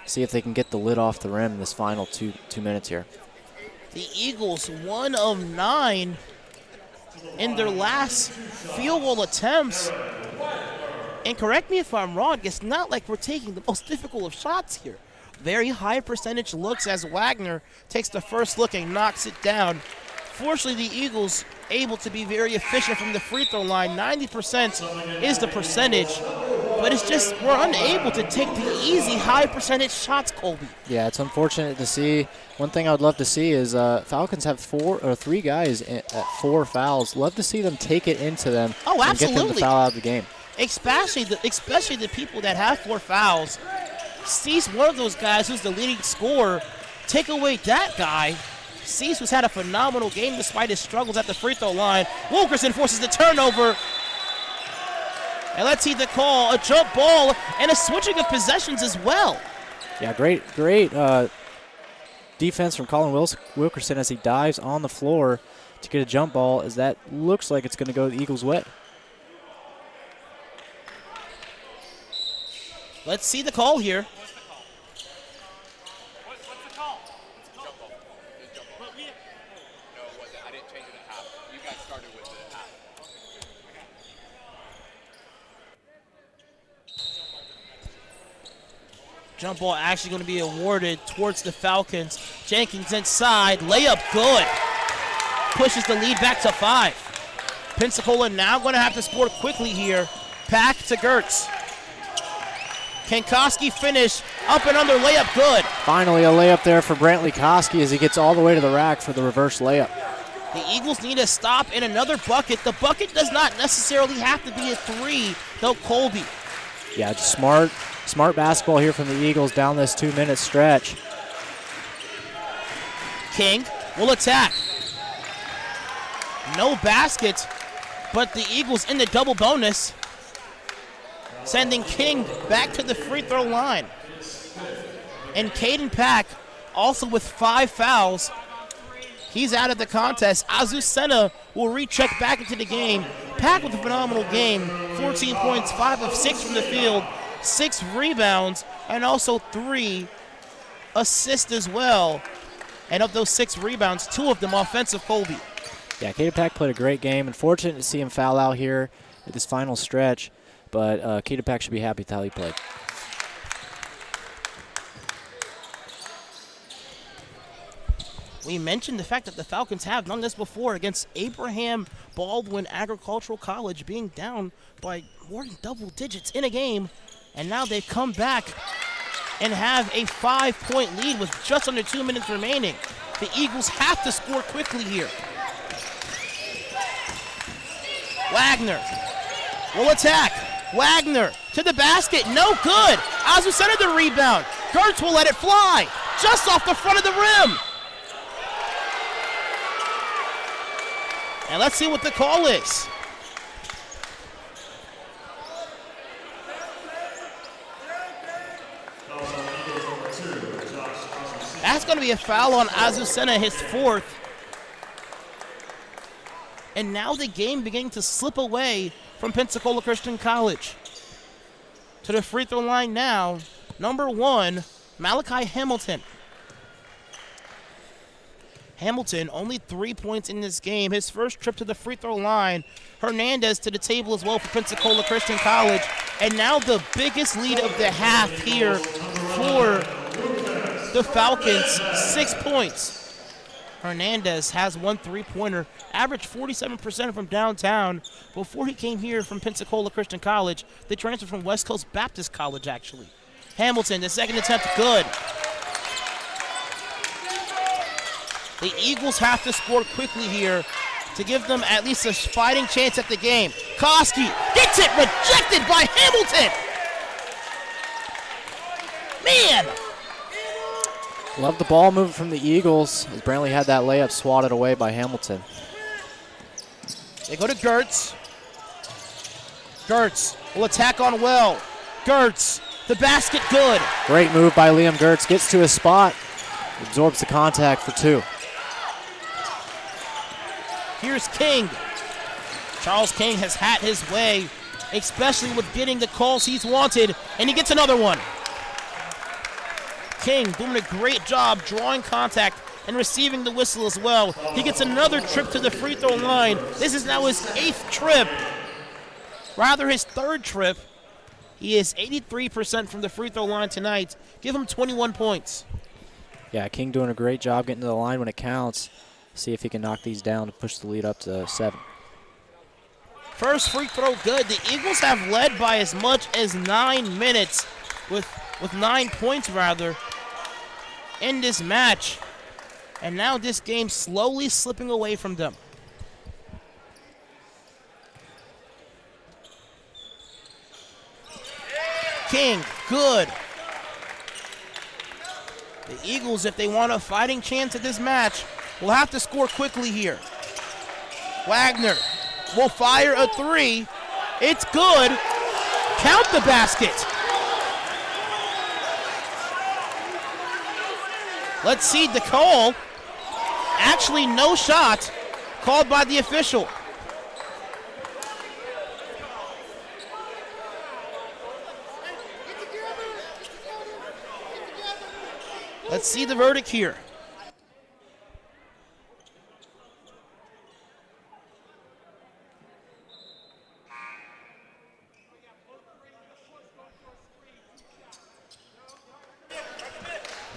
See if they can get the lid off the rim in this final two minutes here. The Eagles 1 of 9 in their last field goal attempts. And correct me if I'm wrong, it's not like we're taking the most difficult of shots here. Very high percentage looks as Wagner takes the first look and knocks it down. Fortunately, the Eagles able to be very efficient from the free throw line. 90% is the percentage, but it's just we're unable to take the easy high percentage shots, Colby. Yeah, it's unfortunate to see. One thing I would love to see is Falcons have 3 guys at 4 fouls. Love to see them take it into them and get them to foul out of the game. Especially the people that have 4 fouls. Cease, one of those guys who's the leading scorer. Take away that guy. Cease, who's had a phenomenal game despite his struggles at the free throw line. Wilkerson forces the turnover. And let's see the call, a jump ball and a switching of possessions as well. Yeah, great defense from Colin Wilkerson as he dives on the floor to get a jump ball, as that looks like it's going to go the Eagles' way. Let's see the call here. Jump ball actually going to be awarded towards the Falcons. Jenkins inside, layup good. Pushes the lead back to 5. Pensacola now going to have to score quickly here. Pack to Gertz. Kankowski finish, up and under, layup good. Finally a layup there for Brantley Koski as he gets all the way to the rack for the reverse layup. The Eagles need a stop and another bucket. The bucket does not necessarily have to be a 3, though Colby. Yeah, just smart basketball here from the Eagles down this 2-minute stretch. King will attack. No basket, but the Eagles in the double bonus, sending King back to the free throw line. And Caden Pack also with 5 fouls. He's out of the contest. Azucena will recheck back into the game. Pack with a phenomenal game. 14 points, 5 of 6 from the field, 6 rebounds, and also 3 assists as well. And of those 6 rebounds, 2 of them offensive, Colby. Yeah, Caden Pack played a great game. Unfortunate to see him foul out here at this final stretch, but Caden Pack should be happy with how he played. We mentioned the fact that the Falcons have done this before against Abraham Baldwin Agricultural College, being down by more than double digits in a game, and now they've come back and have a 5-point lead with just under 2 minutes remaining. The Eagles have to score quickly here. Wagner will attack. Wagner to the basket, no good. Azucena the rebound. Gertz will let it fly, just off the front of the rim. And let's see what the call is. That's going to be a foul on Azucena, his 4th. And now the game beginning to slip away from Pensacola Christian College. To the free throw line now, number 1, Malachi Hamilton. Hamilton, only 3 points in this game. His first trip to the free throw line. Hernandez to the table as well for Pensacola Christian College. And now the biggest lead of the half here for the Falcons, 6 points. Hernandez has 1 3-pointer, averaged 47% from downtown. Before he came here from Pensacola Christian College, they transferred from West Coast Baptist College, actually. Hamilton, the second attempt, good. The Eagles have to score quickly here to give them at least a fighting chance at the game. Koski gets it, rejected by Hamilton. Man. Love the ball movement from the Eagles as Brantley had that layup swatted away by Hamilton. They go to Gertz. Gertz will attack on Well. Gertz, the basket, good. Great move by Liam Gertz. Gets to his spot. Absorbs the contact for 2. Here's King. Charles King has had his way, especially with getting the calls he's wanted, and he gets another one. King doing a great job drawing contact and receiving the whistle as well. He gets another trip to the free throw line. This is now his 8th trip, rather his 3rd trip. He is 83% from the free throw line tonight. Give him 21 points. Yeah, King doing a great job getting to the line when it counts. See if he can knock these down to push the lead up to 7. First free throw good. The Eagles have led by as much as 9 minutes with 9 points rather in this match. And now this game slowly slipping away from them. King, good. The Eagles, if they want a fighting chance at this match, will have to score quickly here. Wagner will fire a 3. It's good. Count the basket. Let's see the call. Actually, no shot called by the official. Let's see the verdict here.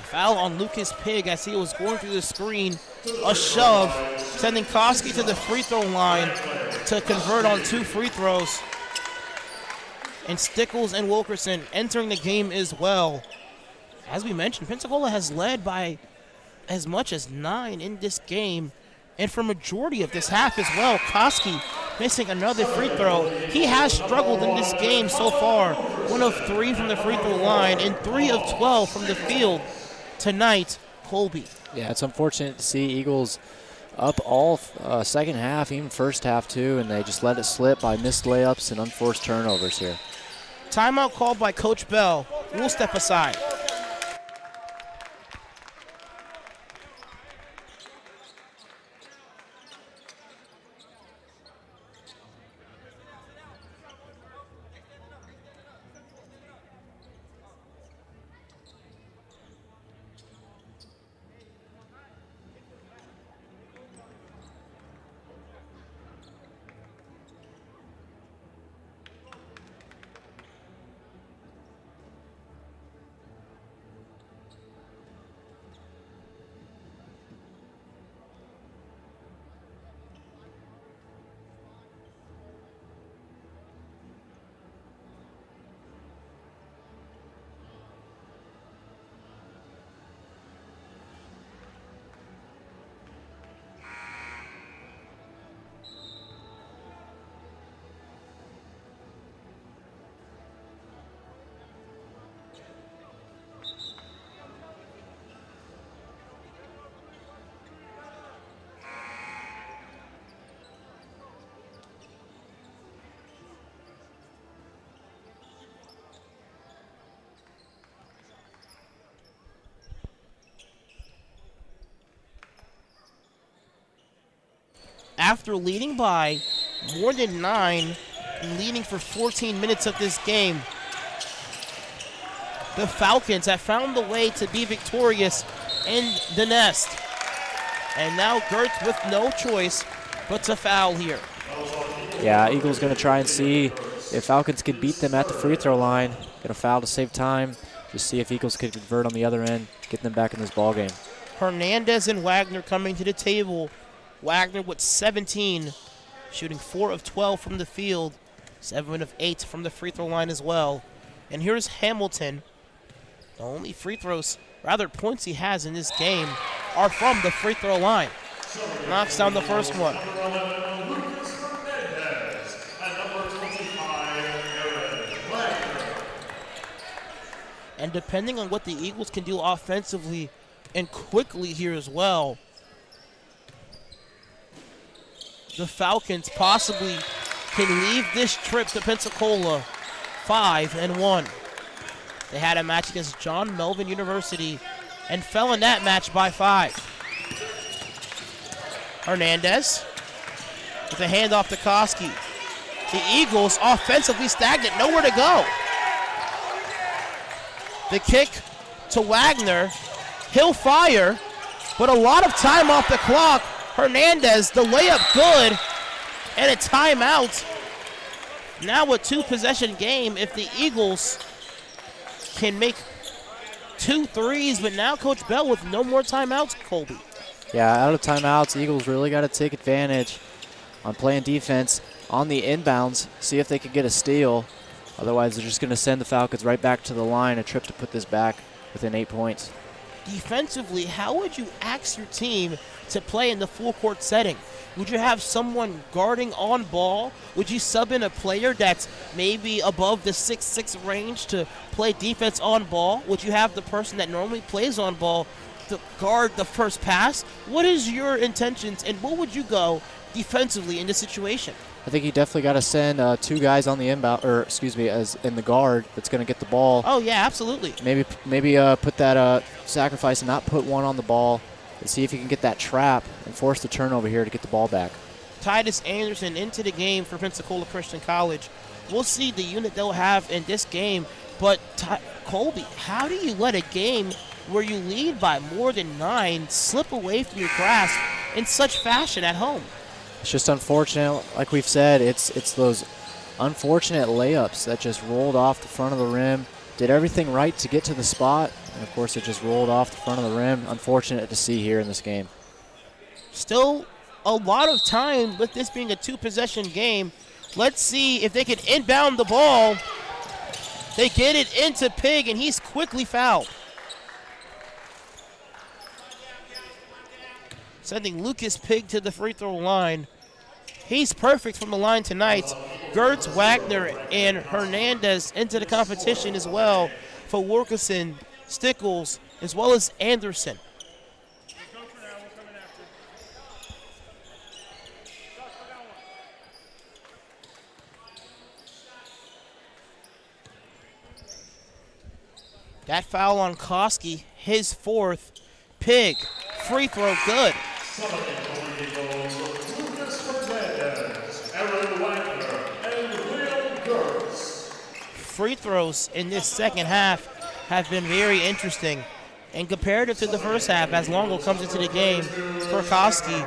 Foul on Lucas Pig as he was going through the screen. A shove, sending Koski to the free throw line to convert on 2 free throws. And Stickles and Wilkerson entering the game as well. As we mentioned, Pensacola has led by as much as 9 in this game. And for majority of this half as well, Koski missing another free throw. He has struggled in this game so far. 1 of 3 from the free throw line and 3 of 12 from the field. Tonight, Colby. Yeah, it's unfortunate to see Eagles up all second half, even first half too, and they just let it slip by missed layups and unforced turnovers here. Timeout called by Coach Bell. We'll step aside. After leading by more than 9 and leading for 14 minutes of this game, the Falcons have found the way to be victorious in the nest. And now Gertz with no choice but to foul here. Yeah, Eagles going to try and see if Falcons could beat them at the free throw line. Get a foul to save time. Just see if Eagles could convert on the other end, get them back in this ball game. Hernandez and Wagner coming to the table. Wagner with 17, shooting 4 of 12 from the field, 7 of 8 from the free throw line as well. And here's Hamilton. The only free throws, rather points he has in this game, are from the free throw line. Knocks down the first one. And depending on what the Eagles can do offensively and quickly here as well, the Falcons possibly can leave this trip to Pensacola 5-1. They had a match against John Melvin University and fell in that match by 5. Hernandez with a handoff to Koski. The Eagles offensively stagnant, nowhere to go. The kick to Wagner. He'll fire, but a lot of time off the clock. Hernandez, the layup good, and a timeout. Now a 2-possession game if the Eagles can make 2 threes, but now Coach Bell with no more timeouts, Colby. Yeah, out of timeouts, Eagles really got to take advantage on playing defense on the inbounds, see if they can get a steal. Otherwise, they're just going to send the Falcons right back to the line, a trip to put this back within 8 points. Defensively, how would you ask your team to play in the full court setting? Would you have someone guarding on ball? Would you sub in a player that's maybe above the 6'6" range to play defense on ball? Would you have the person that normally plays on ball to guard the first pass? What is your intentions, and what would you go defensively in this situation? I think you definitely got to send 2 guys on the inbound, as in the guard that's going to get the ball. Oh yeah, absolutely. Maybe put that sacrifice and not put one on the ball, and see if you can get that trap and force the turnover here to get the ball back. Titus Anderson into the game for Pensacola Christian College. We'll see the unit they'll have in this game, but Colby, how do you let a game where you lead by more than 9 slip away from your grasp in such fashion at home. It's just unfortunate, like we've said, it's those unfortunate layups that just rolled off the front of the rim. Did everything right to get to the spot, and of course it just rolled off the front of the rim. Unfortunate to see here in this game. Still a lot of time with this being a 2-possession game. Let's see if they can inbound the ball. They get it into Pig, and he's quickly fouled. Sending Lucas Pig to the free throw line. He's perfect from the line tonight. Gertz, Wagner, and Hernandez into the competition as well for Wilkerson, Stickles, as well as Anderson. That foul on Koski, his 4th. Pig, free throw, good. Free throws in this second half have been very interesting. And comparative to the first half, as Longo comes into the game for Koski,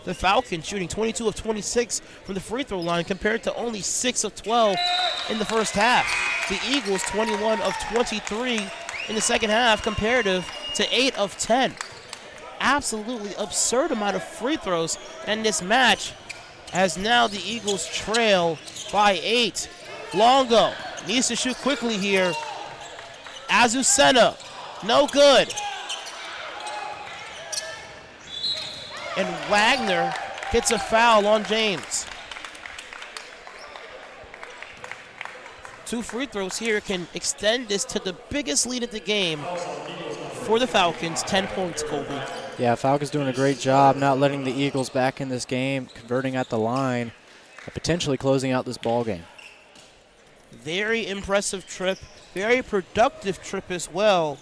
the Falcons shooting 22 of 26 from the free throw line compared to only 6 of 12 in the first half. The Eagles 21 of 23 in the second half comparative to 8 of 10. Absolutely absurd amount of free throws in this match, as now the Eagles trail by 8. Longo needs to shoot quickly here. Azucena, no good. And Wagner gets a foul on James. 2 free throws here can extend this to the biggest lead of the game for the Falcons, 10 points, Colby. Yeah, Falcons doing a great job not letting the Eagles back in this game, converting at the line, and potentially closing out this ball game. Very impressive trip, very productive trip as well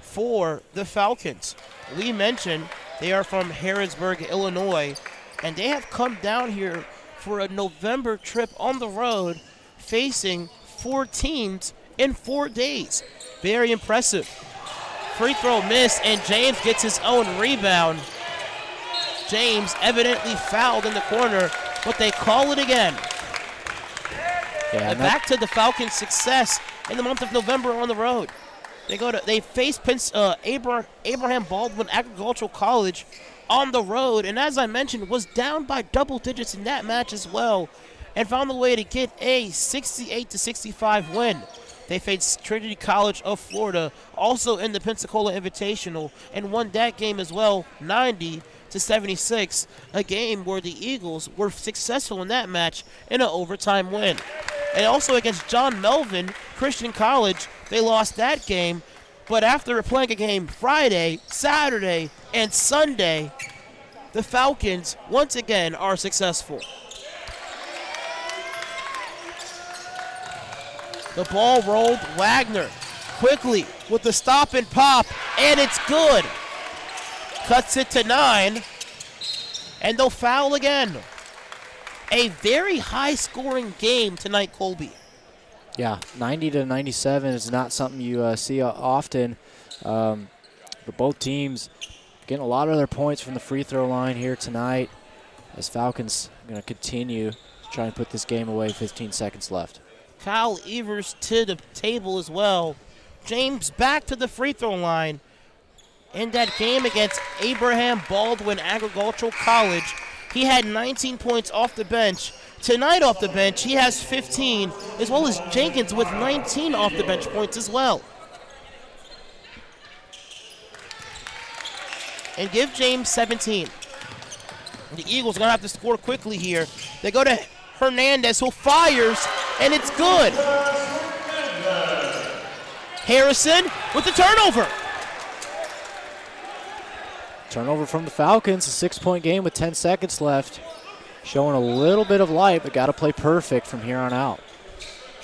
for the Falcons. We mentioned they are from Harrodsburg, Illinois, and they have come down here for a November trip on the road, facing 4 teams in 4 days. Very impressive. Free throw miss, and James gets his own rebound. James evidently fouled in the corner, but they call it again. Yeah, Back to the Falcons' success in the month of November on the road. They face Abraham Baldwin Agricultural College on the road, and as I mentioned, was down by double digits in that match as well, and found a way to get a 68-65 win. They faced Trinity College of Florida, also in the Pensacola Invitational, and won that game as well, 90-76, a game where the Eagles were successful in that match in an overtime win. And also against John Melvin Christian College, they lost that game, but after playing a game Friday, Saturday, and Sunday, the Falcons once again are successful. The ball rolled. Wagner quickly with the stop and pop, and it's good. Cuts it to 9, and they'll foul again. A very high-scoring game tonight, Colby. Yeah, 90-97 is not something you see often. But both teams getting a lot of their points from the free throw line here tonight, as Falcons are going to continue to try and put this game away. 15 seconds left. Kyle Evers to the table as well. James back to the free throw line. In that game against Abraham Baldwin Agricultural College, he had 19 points off the bench. Tonight off the bench, he has 15, as well as Jenkins with 19 off the bench points as well. And give James 17. The Eagles are going to have to score quickly here. They go to Hernandez, who fires, and it's good. Harrison with the turnover. Turnover from the Falcons, a 6-point game with 10 seconds left. Showing a little bit of light, but got to play perfect from here on out.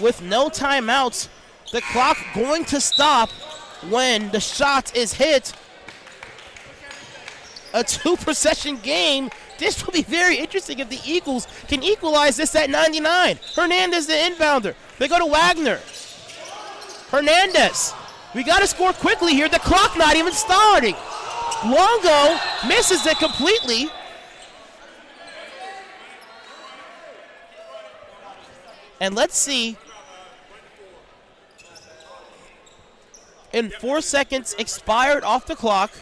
With no timeouts, the clock going to stop when the shot is hit. A 2-possession game. This will be very interesting if the Eagles can equalize this at 99. Hernandez, the inbounder. They go to Wagner. Hernandez. We got to score quickly here. The clock not even starting. Longo misses it completely. And let's see. And 4 seconds expired off the clock.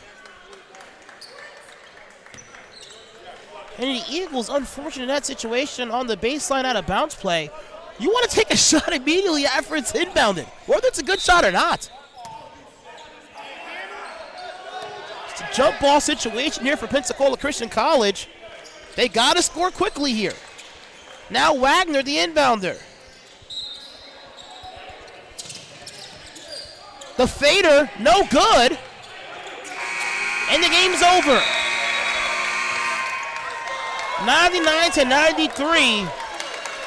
And the Eagles, unfortunate in that situation on the baseline out of bounds play. You want to take a shot immediately after it's inbounded, whether it's a good shot or not. It's a jump ball situation here for Pensacola Christian College. They got to score quickly here. Now Wagner, the inbounder. The fader, no good. And the game's over. 99-93.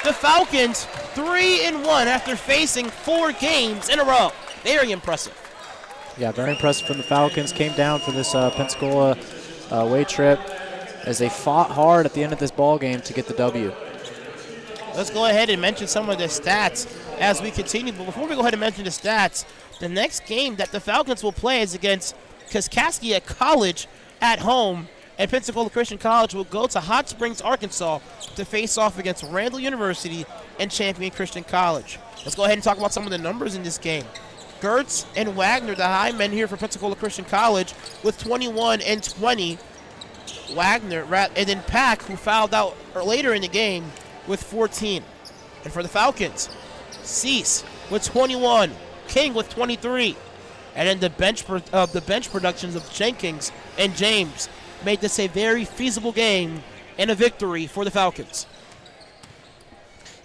The Falcons 3-1 after facing 4 games in a row. Very impressive. Yeah, very impressive from the Falcons. Came down for this Pensacola away trip as they fought hard at the end of this ball game to get the W. Let's go ahead and mention some of the stats as we continue. But before we go ahead and mention the stats, the next game that the Falcons will play is against Kaskaskia College at home. And Pensacola Christian College will go to Hot Springs, Arkansas to face off against Randall University and Champion Christian College. Let's go ahead and talk about some of the numbers in this game. Gertz and Wagner, the high men here for Pensacola Christian College, with 21 and 20. Wagner, and then Pack, who fouled out later in the game, with 14. And for the Falcons, Cease with 21, King with 23. And then the bench productions of Jenkins and James made this a very feasible game and a victory for the Falcons.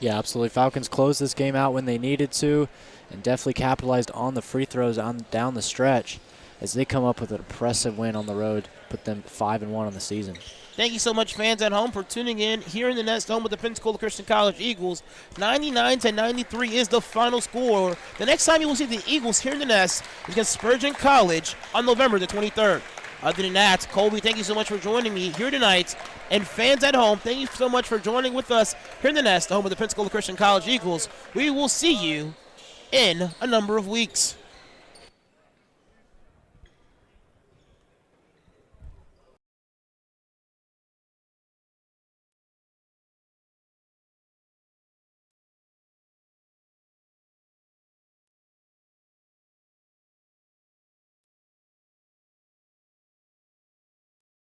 Yeah, absolutely. Falcons closed this game out when they needed to and definitely capitalized on the free throws down the stretch as they come up with an impressive win on the road, put them 5-1 on the season. Thank you so much, fans at home, for tuning in here in the Nest, home with the Pensacola Christian College Eagles. 99-93 is the final score. The next time you will see the Eagles here in the Nest is against Spurgeon College on November the 23rd. Other than that, Colby, thank you so much for joining me here tonight. And fans at home, thank you so much for joining with us here in the Nest, home of the Pensacola Christian College Eagles. We will see you in a number of weeks.